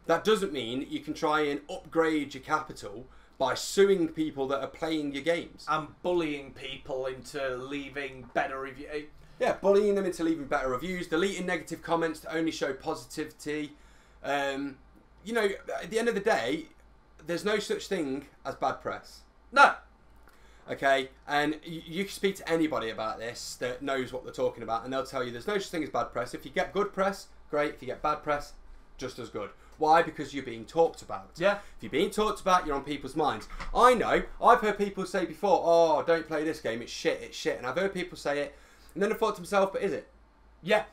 that doesn't mean you can try and upgrade your capital by suing people that are playing your games. And bullying people into leaving better reviews. Yeah, bullying them into leaving better reviews, deleting negative comments to only show positivity. You know, at the end of the day, there's no such thing as bad press. No. Okay, and you can speak to anybody about this that knows what they're talking about, and they'll tell you there's no such thing as bad press. If you get good press, great. If you get bad press, just as good. Why? Because you're being talked about. Yeah. If you're being talked about, you're on people's minds. I know. I've heard people say before, "Oh, don't play this game. It's shit. It's shit." And I've heard people say it, and then I thought to myself, "But is it?" Yeah.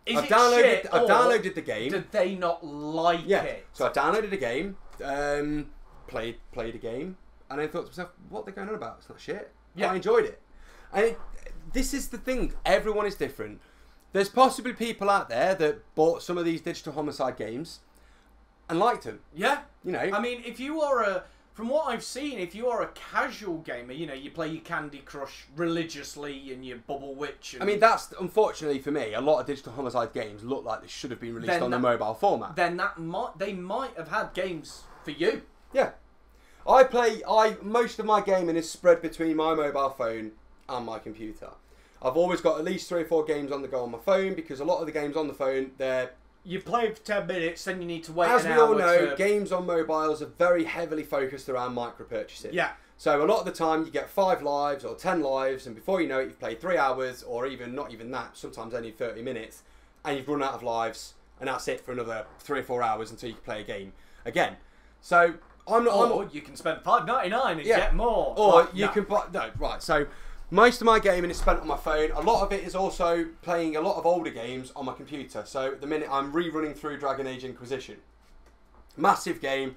I've downloaded the game. Did they not like it? So I downloaded the game, played a game, and then thought to myself, "What are they going on about? It's not shit." Yeah. I enjoyed it. And this is the thing. Everyone is different. There's possibly people out there that bought some of these digital homicide games and liked them. Yeah. You know. I mean, if you are from what I've seen, if you are a casual gamer, you know, you play your Candy Crush religiously and your Bubble Witch. And I mean, that's, unfortunately for me, a lot of digital homicide games look like they should have been released on a mobile format. Then they might have had games for you. Yeah. Most of my gaming is spread between my mobile phone and my computer. I've always got at least 3 or 4 games on the go on my phone, because a lot of the games on the phone, you play for 10 minutes, then you need to wait an hour. As we all know, to... games on mobiles are very heavily focused around micro-purchasing. Yeah. So a lot of the time, you get 5 lives or 10 lives, and before you know it, you've played 3 hours, or even not even that, sometimes only 30 minutes, and you've run out of lives, and that's it for another 3 or 4 hours until you can play a game again. So you can spend $5.99 and get more. Or you can buy... No, right, so... Most of my gaming is spent on my phone. A lot of it is also playing a lot of older games on my computer. So at the minute, I'm rerunning through Dragon Age Inquisition. Massive game.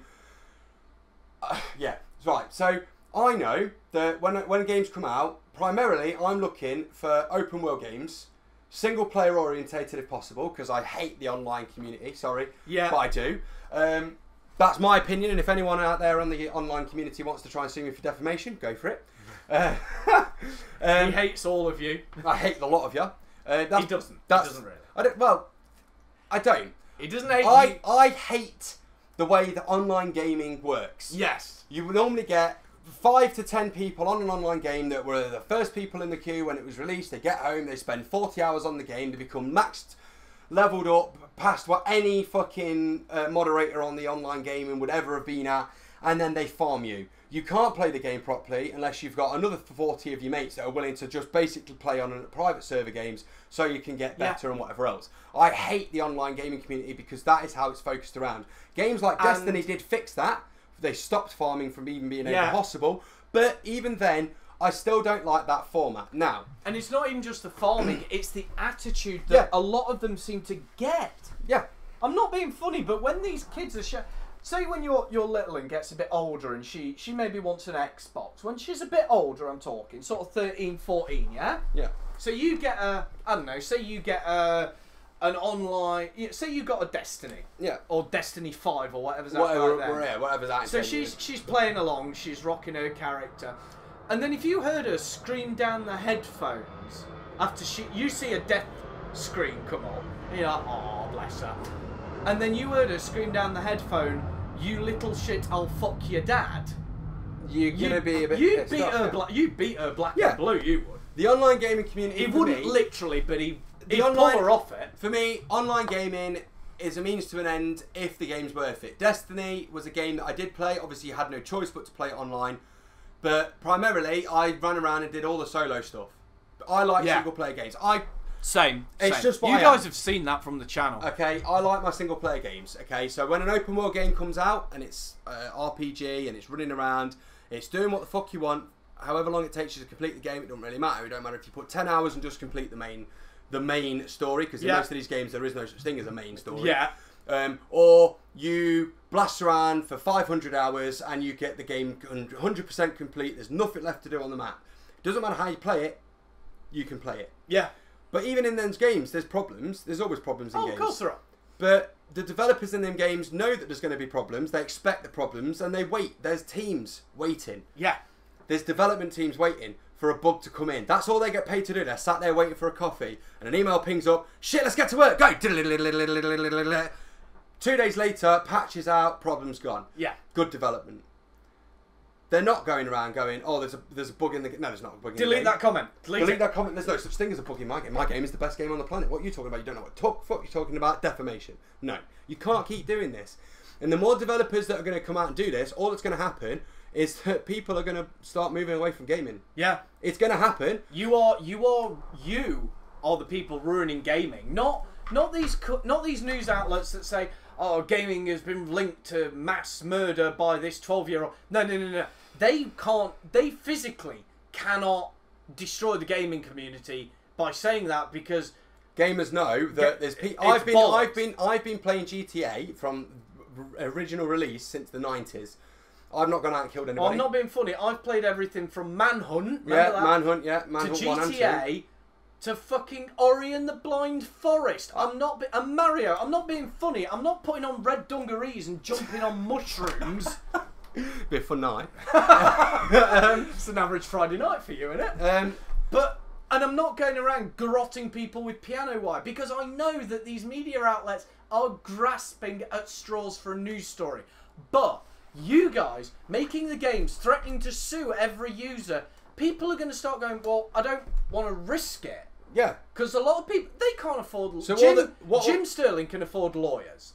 Yeah, right. So I know that when games come out, primarily I'm looking for open world games, single player orientated if possible, because I hate the online community. Sorry, yeah, but I do. That's my opinion, and if anyone out there on the online community wants to try and sue me for defamation, go for it. He hates all of you. I hate the lot of you. He doesn't. He doesn't really. I don't. He doesn't hate you. I hate the way that online gaming works. Yes. You would normally get 5 to 10 people on an online game that were the first people in the queue when it was released. They get home, they spend 40 hours on the game, they become maxed, leveled up past what any fucking moderator on the online gaming would ever have been at, and then they farm you. You can't play the game properly unless you've got another 40 of your mates that are willing to just basically play on private server games so you can get better and whatever else. I hate the online gaming community because that is how it's focused around. Games like Destiny did fix that. They stopped farming from even being able possible. But even then, I still don't like that format. Now, and it's not even just the farming, it's the attitude that a lot of them seem to get. Yeah. I'm not being funny, but when these kids are... Say when you're little and gets a bit older and she maybe wants an Xbox. When she's a bit older, I'm talking, sort of 13, 14, yeah? Yeah. So you get a... I don't know, say you get an online... Say you got a Destiny. Yeah. Or Destiny 5 or whatever's out there. Whatever's out. So she's playing along, she's rocking her character. And then if you heard her scream down the headphones after you see a death screen come up, and you're like, oh, bless her. And then you heard her scream down the headphone, you little shit, I'll fuck your dad. You're gonna be a bit. You beat her black and blue. You would. The online gaming community. He wouldn't literally, but he'd pull her off it. For me, online gaming is a means to an end if the game's worth it. Destiny was a game that I did play. Obviously, you had no choice but to play it online. But primarily, I ran around and did all the solo stuff. I like single player games. Same. It's just what you guys have seen that from the channel. Okay, I like my single player games. Okay, so when an open world game comes out and it's RPG and it's running around, it's doing what the fuck you want, however long it takes you to complete the game, it doesn't really matter. It don't matter if you put 10 hours and just complete the main story, because in most of these games there is no such thing as a main story. Yeah. Or you blast around for 500 hours and you get the game 100% complete. There's nothing left to do on the map. It doesn't matter how you play it, you can play it. Yeah. But even in those games, there's problems. There's always problems in games. Of course there are. But the developers in them games know that there's going to be problems. They expect the problems and they wait. There's teams waiting. Yeah. There's development teams waiting for a bug to come in. That's all they get paid to do. They're sat there waiting for a coffee and an email pings up. Shit, let's get to work. Go. 2 days later, patch is out, problem's gone. Yeah. Good development. They're not going around going, oh, there's a bug in the game. No, there's not a bug in the game. Delete that comment. Delete that comment. There's no such thing as a bug in my game. My game is the best game on the planet. What are you talking about? You don't know what fuck you're talking about. Defamation. No. You can't keep doing this. And the more developers that are going to come out and do this, all that's going to happen is that people are going to start moving away from gaming. Yeah. It's going to happen. You are the people ruining gaming. Not these news outlets that say, oh, gaming has been linked to mass murder by this 12-year-old. No. They physically cannot destroy the gaming community by saying that, because gamers know that there's people. I've been playing GTA from original release since the 90s. I've not gone out and killed anybody. I'm not being funny. I've played everything from Manhunt. Manhunt to 1 and 2. To fucking Ori and the Blind Forest. And Mario. I'm not being funny. I'm not putting on red dungarees and jumping on mushrooms. Bit fun night. It's an average Friday night for you, isn't it? And I'm not going around garrotting people with piano wire, because I know that these media outlets are grasping at straws for a news story. But you guys making the games, threatening to sue every user, people are going to start going, well, I don't want to risk it. Yeah. Because a lot of people, they can't afford... So Jim Sterling can afford lawyers.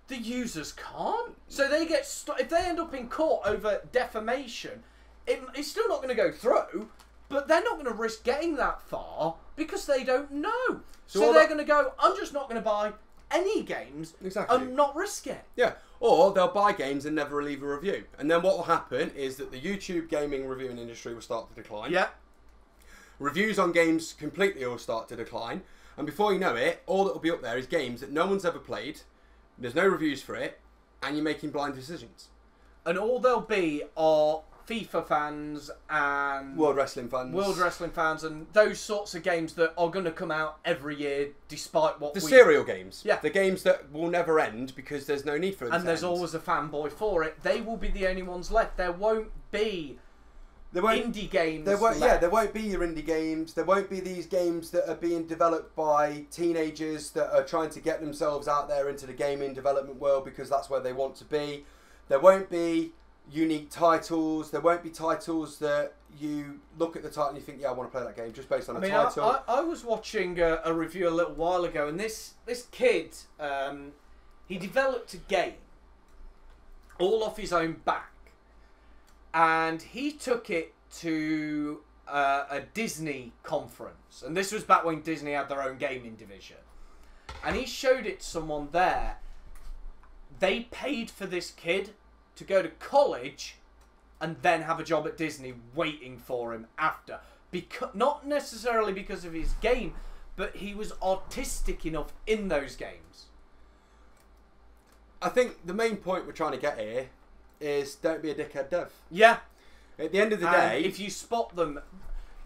The users can't. So they get if they end up in court over defamation, it's still not going to go through, but they're not going to risk getting that far because they don't know. So they're going to go, I'm just not going to buy any games and not risk it. Yeah. Or they'll buy games and never leave a review. And then what will happen is that the YouTube gaming reviewing industry will start to decline. Yeah. Reviews on games completely will start to decline. And before you know it, all that will be up there is games that no one's ever played. There's no reviews for it, and you're making blind decisions. And all there'll be are FIFA fans and World Wrestling fans and those sorts of games that are going to come out every year, despite what the serial games, yeah, the games that will never end because there's no need for them. And there's always a fanboy for it. They will be the only ones left. There won't be indie games. There won't be your indie games. There won't be these games that are being developed by teenagers that are trying to get themselves out there into the gaming development world because that's where they want to be. There won't be unique titles. There won't be titles that you look at the title and you think, yeah, I want to play that game just based on a title. I was watching a review a little while ago, and this kid, he developed a game all off his own back, and he took it to a Disney conference, and this was back when Disney had their own gaming division, and he showed it to someone there. They paid for this kid to go to college and then have a job at Disney waiting for him after. Not necessarily because of his game, but he was artistic enough in those games. I think the main point we're trying to get here is don't be a dickhead dev. Yeah. At the end of the day, if you spot them,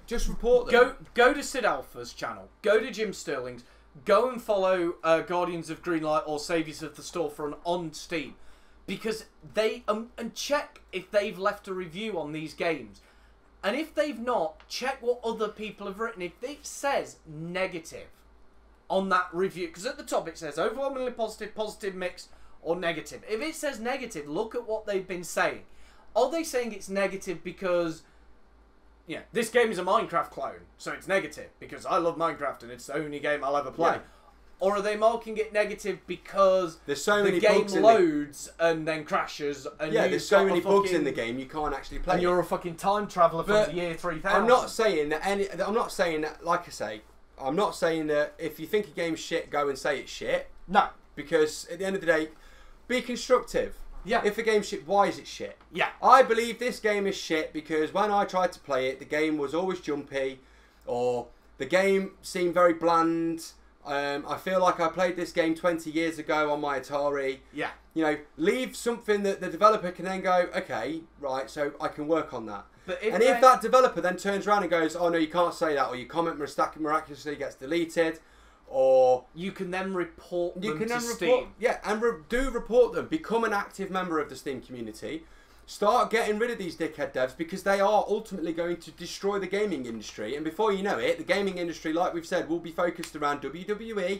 just report them. Go to Sid Alpha's channel. Go to Jim Sterling's. Go and follow Guardians of Greenlight or Saviors of the Storefront on Steam. Because they... and check if they've left a review on these games. And if they've not, check what other people have written. If it says negative on that review... Because at the top it says overwhelmingly positive, positive mix, or negative. If it says negative, look at what they've been saying. Are they saying it's negative because... yeah, this game is a Minecraft clone, so it's negative because I love Minecraft and it's the only game I'll ever play. Yeah. Or are they marking it negative because there's so many the game bugs loads and then crashes? And there's so many bugs in the game you can't actually play. And you're a fucking time traveller from the year 3000. I'm not saying that. Like I say, I'm not saying that if you think a game's shit, go and say it's shit. No, because at the end of the day, be constructive. Yeah. If a game's shit, why is it shit? Yeah. I believe this game is shit because when I tried to play it, the game was always jumpy, or the game seemed very bland. I feel like I played this game 20 years ago on my Atari. Yeah. You know, leave something that the developer can then go, okay, right, so I can work on that. But if that developer then turns around and goes, oh no, you can't say that, or your comment miraculously gets deleted, or you can then report them to Steam. Yeah, and do report them. Become an active member of the Steam community. Start getting rid of these dickhead devs because they are ultimately going to destroy the gaming industry. And before you know it, the gaming industry, like we've said, will be focused around WWE,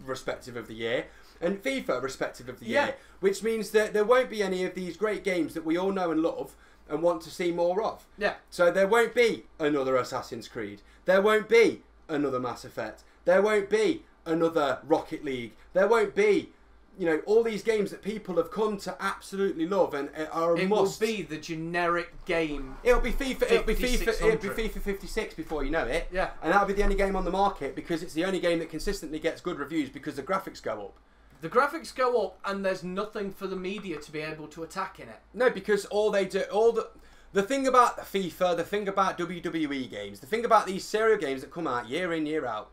respective of the year, and FIFA, respective of the year. Which means that there won't be any of these great games that we all know and love and want to see more of. Yeah. So there won't be another Assassin's Creed. There won't be another Mass Effect. There won't be another Rocket League. There won't be, you know, all these games that people have come to absolutely love and are a must. It will be the generic game. It'll be FIFA. It'll be FIFA 56 before you know it. Yeah. And that'll be the only game on the market because it's the only game that consistently gets good reviews because the graphics go up. The graphics go up and there's nothing for the media to be able to attack in it. No, because all they do, the thing about FIFA, the thing about WWE games, the thing about these serial games that come out year in, year out,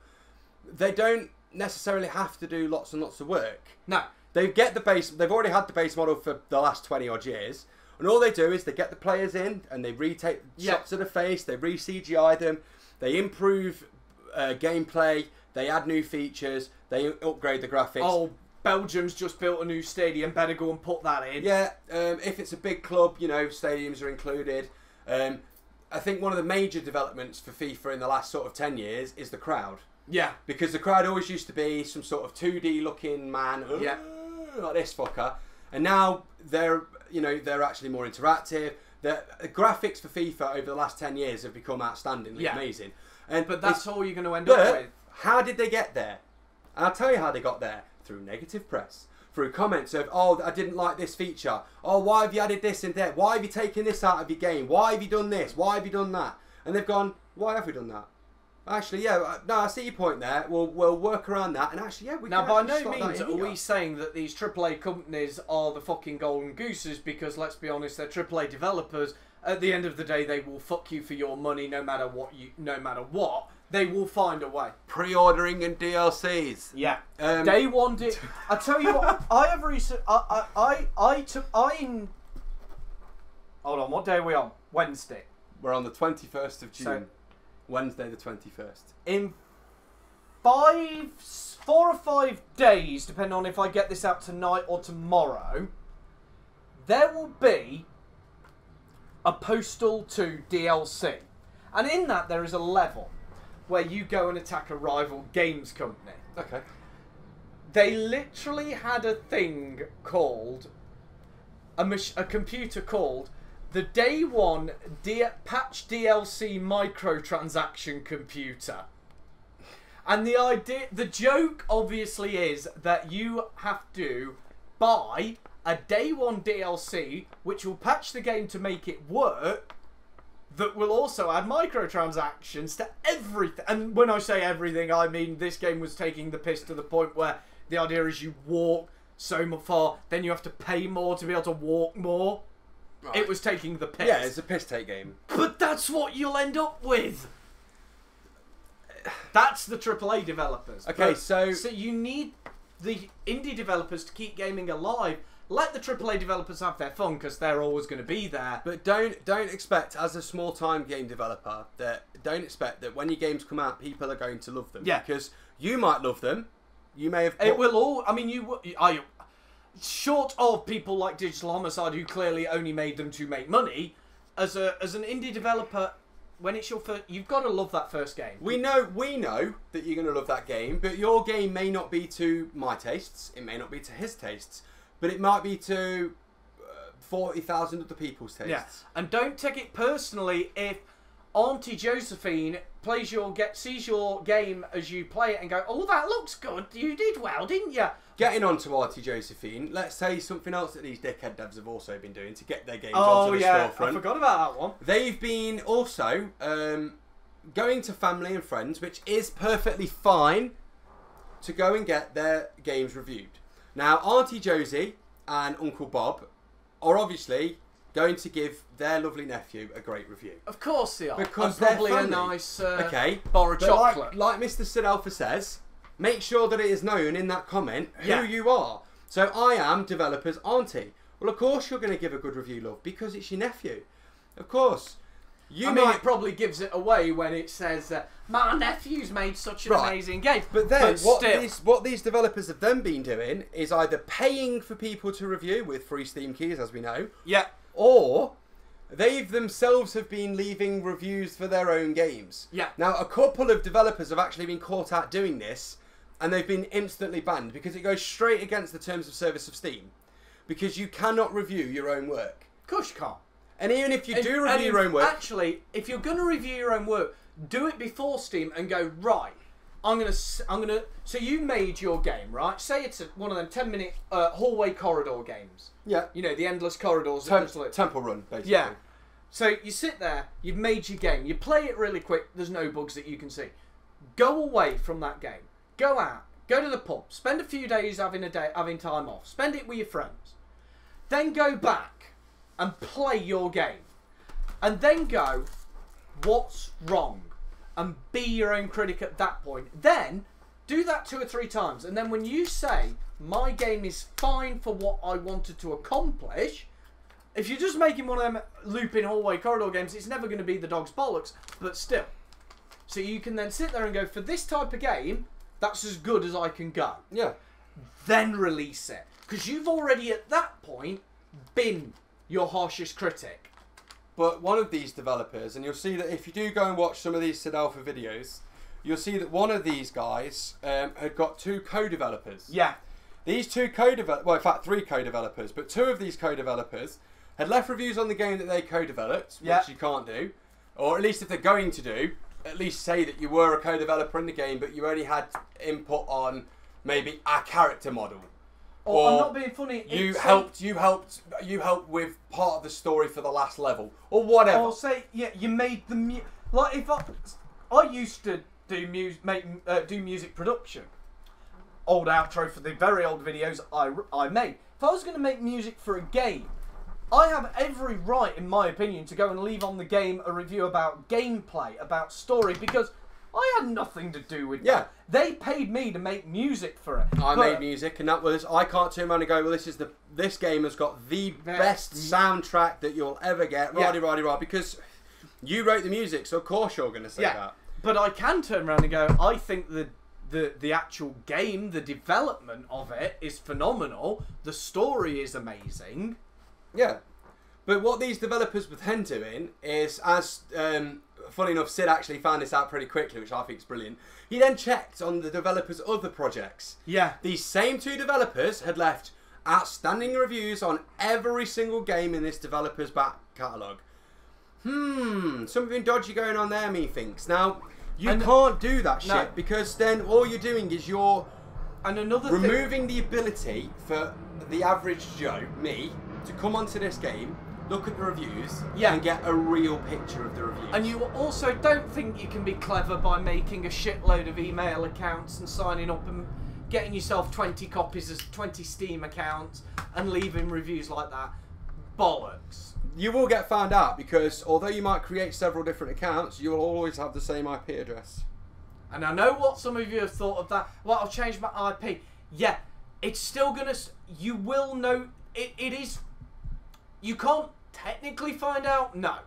they don't necessarily have to do lots and lots of work. No. They get the base. They've already had the base model for the last 20 odd years, and all they do is they get the players in and they retake shots of the face, they re-CGI them, they improve gameplay, they add new features, they upgrade the graphics. Oh, Belgium's just built a new stadium. Better go and put that in. Yeah. If it's a big club, you know, stadiums are included. I think one of the major developments for FIFA in the last sort of 10 years is the crowd. Yeah. Because the crowd always used to be some sort of 2D looking man. Yeah. Like this fucker. And now they're actually more interactive. The graphics for FIFA over the last 10 years have become outstandingly amazing. But that's all you're going to end up with. How did they get there? And I'll tell you how they got there. Through negative press. Through comments of, oh, I didn't like this feature. Oh, why have you added this and that? Why have you taken this out of your game? Why have you done this? Why have you done that? And they've gone, why have we done that? Actually, yeah, no, I see your point there. We'll work around that, and actually, yeah, we now, can. Now, by no means are we saying that these AAA companies are the fucking golden gooses, because let's be honest, they're AAA developers. At the end of the day, they will fuck you for your money, no matter what. They will find a way. Pre-ordering and DLCs. Yeah. Day one. I tell you what, I have recent. I Hold on, what day are we on? Wednesday. We're on the 21st of June. So, Wednesday the 21st. in 4 or 5 days, depending on if I get this out tonight or tomorrow, there will be a Postal 2 DLC. And in that there is a level where you go and attack a rival games company. Okay. They literally had a thing called, a computer called the Day 1 Patch DLC microtransaction computer. And the joke obviously is that you have to buy a Day 1 DLC which will patch the game to make it work, that will also add microtransactions to everything. And when I say everything, I mean this game was taking the piss to the point where the idea is you walk so far, then you have to pay more to be able to walk more. Right. It was taking the piss. Yeah, it's a piss take game. But that's what you'll end up with. That's the AAA developers. Okay, but, so you need the indie developers to keep gaming alive. Let the AAA developers have their fun, because they're always going to be there. But don't expect, as a small-time game developer, don't expect that when your games come out, people are going to love them. Yeah. Because you might love them. You may have... It will all... I mean, short of people like Digital Homicide, who clearly only made them to make money, as an indie developer, when it's your first... You've got to love that first game. We know that you're going to love that game, but your game may not be to my tastes. It may not be to his tastes. But it might be to 40,000 other people's tastes. Yeah, and don't take it personally if Auntie Josephine sees your game as you play it and go, "Oh, that looks good. You did well, didn't you?" Getting on to Auntie Josephine, let's say something else that these dickhead devs have also been doing to get their games onto the storefront. I forgot about that one. They've been also going to family and friends, which is perfectly fine, to go and get their games reviewed. Now, Auntie Josie and Uncle Bob are obviously going to give their lovely nephew a great review. Of course they are. Because and probably they're a nice okay, bar of chocolate. Like Mr. Sid Alpha says, make sure that it is known in that comment who you are. So I am developer's auntie. Well, of course you're going to give a good review, love, because it's your nephew. Of course. I mean, it probably gives it away when it says, my nephew's made such an amazing game. But then, what these developers have then been doing is either paying for people to review with free Steam keys, as we know, or they themselves have been leaving reviews for their own games. Yeah. Now, a couple of developers have actually been caught out doing this, and they've been instantly banned because it goes straight against the terms of service of Steam. Because you cannot review your own work. Of course you can't. And even if you do review your own work... Actually, if you're going to review your own work, do it before Steam and go, right, I'm gonna. So you made your game, right? Say it's one of them 10-minute hallway corridor games. Yeah. You know, the endless corridors. Temple Run, basically. Yeah. So you sit there, you've made your game, you play it really quick, there's no bugs that you can see. Go away from that game. Go out, go to the pub, spend a few days having time off, spend it with your friends. Then go back and play your game. And then go, what's wrong? And be your own critic at that point. Then, do that 2 or 3 times. And then when you say, my game is fine for what I wanted to accomplish, if you're just making one of them looping hallway corridor games, it's never going to be the dog's bollocks, but still. So you can then sit there and go, for this type of game, that's as good as I can go. Yeah. Then release it. Because you've already, at that point, been your harshest critic. But one of these developers, and you'll see that if you do go and watch some of these Sid Alpha videos, you'll see that one of these guys had got 2 co-developers. Yeah. These 2 co-developers, well, in fact 3 co-developers, but 2 of these co-developers had left reviews on the game that they co-developed, which you can't do. Or at least if they're going to do, at least say that you were a co-developer in the game, but you only had input on maybe a character model. Or I'm not being funny. You helped with part of the story for the last level, or whatever. Or say, you made the like if I used to do music production. Old outro for the very old videos I made. If I was going to make music for a game, I have every right, in my opinion, to go and leave on the game a review about gameplay, about story, because I had nothing to do with that. They paid me to make music for it. I made music, and that was, I can't turn around and go, well, this game has got the best soundtrack that you'll ever get, rah, because you wrote the music, so of course you're going to say that. But I can turn around and go, I think the actual game, the development of it is phenomenal. The story is amazing. Yeah. But what these developers were then doing is, as funny enough, Sid actually found this out pretty quickly, which I think is brilliant. He then checked on the developers' other projects. Yeah. These same two developers had left outstanding reviews on every single game in this developer's back catalogue. Something dodgy going on there, methinks. Now, you can't do that shit because then all you're doing is you're removing the ability for the average Joe, me, to come onto this game, look at the reviews, and get a real picture of the reviews. And you also don't think you can be clever by making a shitload of email accounts and signing up and getting yourself 20 copies of 20 Steam accounts and leaving reviews like that. Bollocks. You will get found out because although you might create several different accounts, you will always have the same IP address. And I know what some of you have thought of that. Well, I'll change my IP. Yeah, it's still going to... You will know... It is... You can't technically find out, no,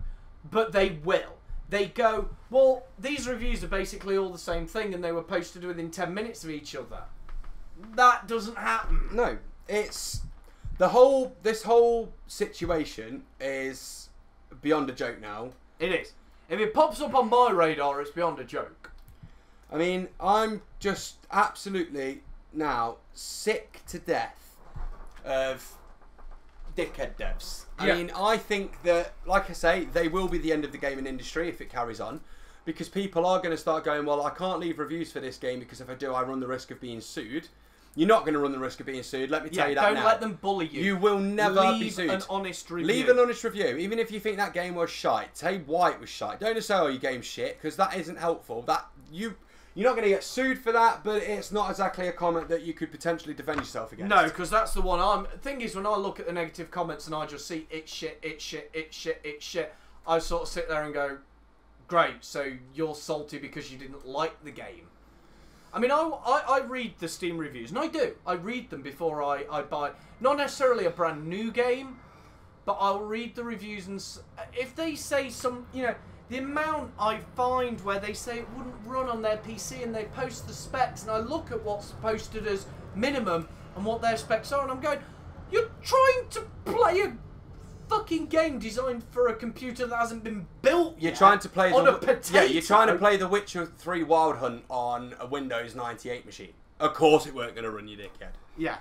but they will. They go, well, these reviews are basically all the same thing and they were posted within 10 minutes of each other. That doesn't happen. No, it's this whole situation is beyond a joke now. It is. If it pops up on my radar, it's beyond a joke. I mean, I'm just absolutely now sick to death of Dickhead devs. I mean, I think that, like I say, they will be the end of the gaming industry if it carries on, because people are going to start going, well, I can't leave reviews for this game because if I do, I run the risk of being sued. You're not going to run the risk of being sued, let me tell you that now. Don't let them bully you. You will never be sued. Leave an honest review. Leave an honest review, even if you think that game was shite. Say why it was shite. Don't just say, oh, your game's shit, because that isn't helpful. You're not going to get sued for that, but it's not exactly a comment that you could potentially defend yourself against. No, because that's the one thing is, when I look at the negative comments and I just see it's shit, it's shit, it's shit, it's shit, I sort of sit there and go, great, so you're salty because you didn't like the game. I mean, I read the Steam reviews, and I do. I read them before I buy, not necessarily a brand new game, but I'll read the reviews, and if they say some, you know, the amount I find where they say it wouldn't run on their PC and they post the specs, and I look at what's posted as minimum and what their specs are, and I'm going, you're trying to play a fucking game designed for a computer that hasn't been built yet. You're trying to play on a potato. Yeah, you're trying to play The Witcher 3 Wild Hunt on a Windows 98 machine. Of course it weren't going to run, you dickhead. Yeah.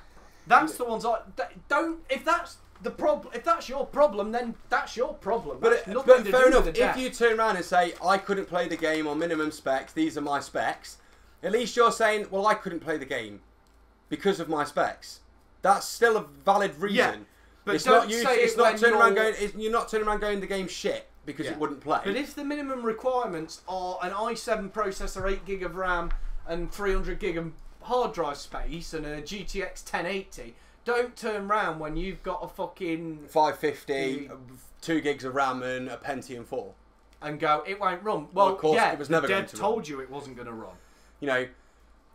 That's the ones if that's the problem, if that's your problem, then that's your problem. But fair enough, if you turn around and say, I couldn't play the game on minimum specs, these are my specs, at least you're saying, well, I couldn't play the game because of my specs. That's still a valid reason. Yeah, but you're not turning around going the game's shit because it wouldn't play. But if the minimum requirements are an i7 processor, 8 gig of RAM and 300 gig of hard drive space and a GTX 1080, don't turn round when you've got a fucking 550, 2 gigs of RAM and a Pentium 4 and go, it won't run. Well, of course, it was never going to run. Told you it wasn't going to run. You know,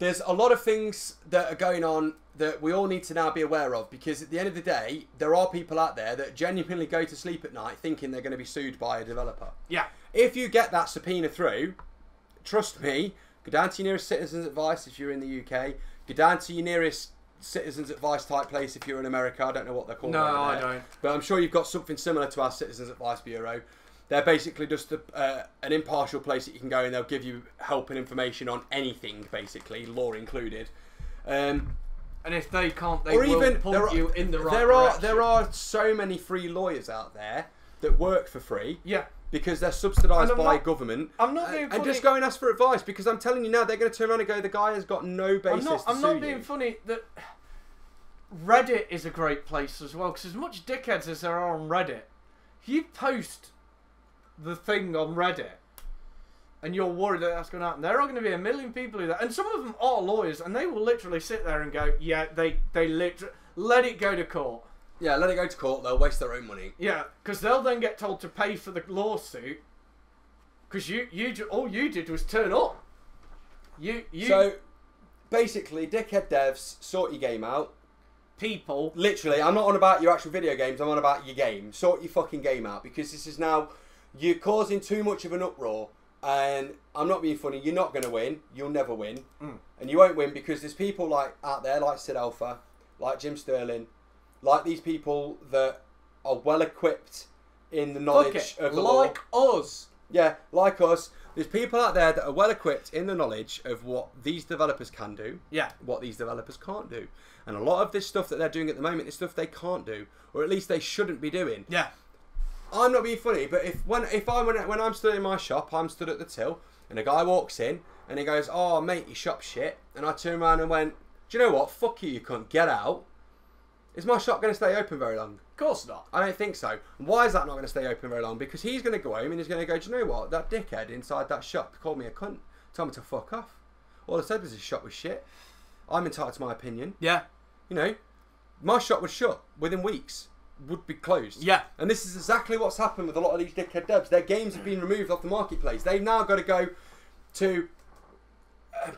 there's a lot of things that are going on that we all need to now be aware of, because at the end of the day, there are people out there that genuinely go to sleep at night thinking they're going to be sued by a developer. Yeah. If you get that subpoena through, trust me, go down to your nearest Citizens Advice if you're in the UK, go down to your nearest Citizens Advice type place if you're in America. I don't know what they're called. No, I don't. But I'm sure you've got something similar to our Citizens Advice Bureau. They're basically just an impartial place that you can go and they'll give you help and information on anything, basically, law included. And if they can't, they will point you in the right direction. There are so many free lawyers out there that work for free. Yeah. Because they're subsidised by government. I'm not being funny. And just go and ask for advice, because I'm telling you now, they're going to turn around and go, the guy has got no basis to sue you. I'm not being funny. That Reddit is a great place as well, because as much dickheads as there are on Reddit, if you post the thing on Reddit and you're worried that that's going to happen, there are going to be a million people who and some of them are lawyers, and they will literally sit there and go, yeah, they literally let it go to court. Yeah, let it go to court. They'll waste their own money. Yeah, because they'll then get told to pay for the lawsuit because all you did was turn up. So, basically, Dickhead devs, sort your game out. People. Literally, I'm not on about your actual video games, I'm on about your game. Sort your fucking game out, because this is now, you're causing too much of an uproar, and I'm not being funny, you're not going to win, you'll never win, and you won't win because there's people like out there, like Sid Alpha, like Jim Sterling, like these people that are well equipped in the knowledge of the law. Like us. Yeah, like us. There's people out there that are well equipped in the knowledge of what these developers can do, what these developers can't do. And a lot of this stuff that they're doing at the moment is stuff they can't do, or at least they shouldn't be doing. Yeah. I'm not being funny, but when I'm stood in my shop, I'm stood at the till, and a guy walks in, and he goes, "Oh mate, your shop's shit," and I turned around and went, "Do you know what? Fuck you, you cunt, get out." Is my shop going to stay open very long? Of course not. I don't think so. Why is that not going to stay open very long? Because he's going to go home and he's going to go, "Do you know what? That dickhead inside that shop called me a cunt, told me to fuck off. All I said was his shop was shit. I'm entitled to my opinion." Yeah. You know, my shop was shut within weeks, would be closed. Yeah. And this is exactly what's happened with a lot of these dickhead devs. Their games have been removed off the marketplace. They've now got to go to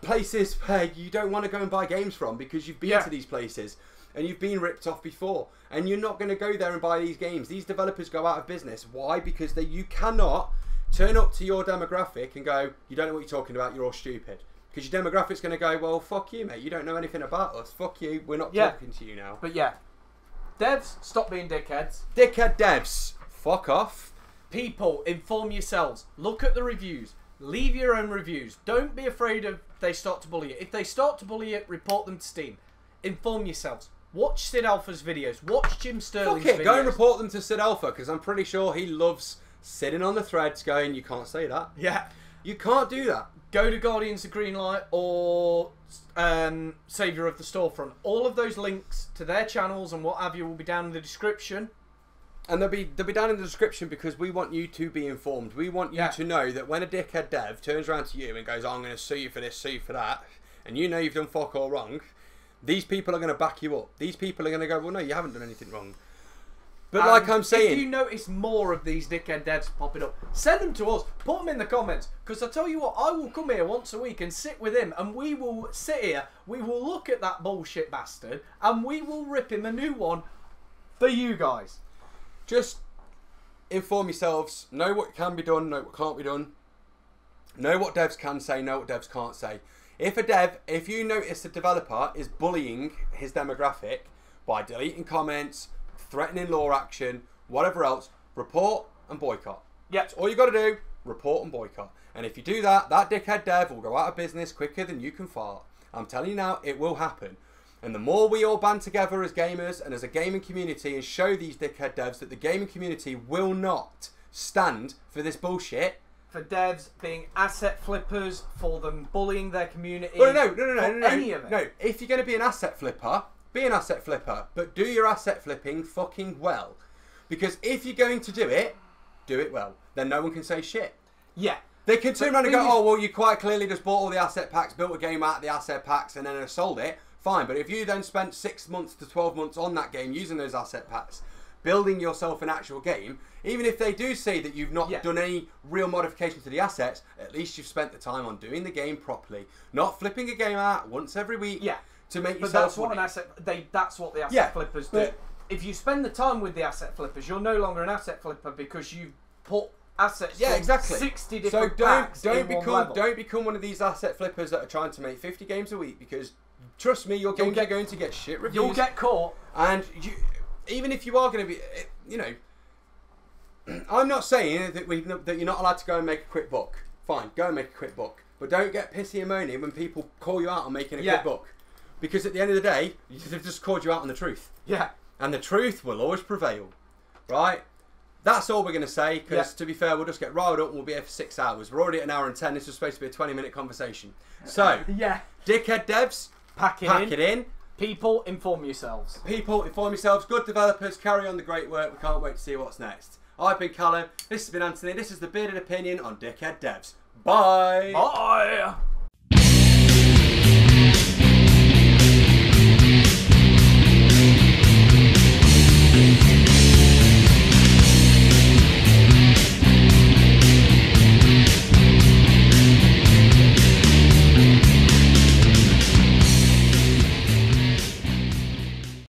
places where you don't want to go and buy games from because you've been to these places and you've been ripped off before. And you're not going to go there and buy these games. These developers go out of business. Why? Because you cannot turn up to your demographic and go, "You don't know what you're talking about, you're all stupid." Because your demographic's going to go, "Well, fuck you, mate. You don't know anything about us. Fuck you. We're not talking to you now." But devs, stop being dickheads. Dickhead devs, fuck off. People, inform yourselves. Look at the reviews. Leave your own reviews. Don't be afraid of they start to bully you. If they start to bully you, report them to Steam. Inform yourselves. Watch Sid Alpha's videos. Watch Jim Sterling's videos. Go and report them to Sid Alpha, because I'm pretty sure he loves sitting on the threads going, "You can't say that." Yeah. You can't do that. Go to Guardians of Greenlight or Saviour of the Storefront. All of those links to their channels and what have you will be down in the description. And they'll be down in the description because we want you to be informed. We want you to know that when a dickhead dev turns around to you and goes, "Oh, I'm going to sue you for this, sue you for that," and you know you've done fuck all wrong, these people are going to back you up. These people are going to go, "Well, no, you haven't done anything wrong." But like I'm saying, if you notice more of these dickhead devs popping up, send them to us. Put them in the comments. Because I tell you what, I will come here once a week and sit with him, and we will sit here. We will look at that bullshit bastard, and we will rip him a new one for you guys. Just inform yourselves. Know what can be done. Know what can't be done. Know what devs can say. Know what devs can't say. If you notice a developer is bullying his demographic by deleting comments, threatening law action, whatever else, report and boycott. Yep. That's all you got to do. Report and boycott. And if you do that, that dickhead dev will go out of business quicker than you can fart. I'm telling you now, it will happen. And the more we all band together as gamers and as a gaming community and show these dickhead devs that the gaming community will not stand for this bullshit. For devs being asset flippers, for them bullying their community. No. Any of it. No, if you're going to be an asset flipper, be an asset flipper, but do your asset flipping fucking well. Because if you're going to do it well. Then no one can say shit. Yeah. They can turn around and go, "Oh, well, you quite clearly just bought all the asset packs, built a game out of the asset packs, and then sold it." Fine, but if you then spent 6 months to 12 months on that game using those asset packs, building yourself an actual game, even if they do say that you've not done any real modification to the assets, at least you've spent the time on doing the game properly. Not flipping a game out once every week. Yeah. To make yourself that's what that's what the asset flippers do. If you spend the time with the asset flippers, you're no longer an asset flipper because you've put assets from 60 different packs in one level. Don't become one of these asset flippers that are trying to make 50 games a week, because trust me, your games are going to get shit reviews. You'll get caught. And even if you are going to be, you know, I'm not saying that you're not allowed to go and make a quick buck. Fine, go and make a quick buck. But don't get pissy and moany when people call you out on making a quick buck. Because at the end of the day, they've just called you out on the truth. Yeah. And the truth will always prevail. Right? That's all we're going to say, because to be fair, we'll just get riled up and we'll be here for 6 hours. We're already at 1 hour and 10. This was supposed to be a 20-minute conversation. So, dickhead devs, pack it in. People, inform yourselves. People, inform yourselves. Good developers, carry on the great work. We can't wait to see what's next. I've been Callum. This has been Anthony. This is the Bearded Opinion on Dickhead Devs. Bye. Bye.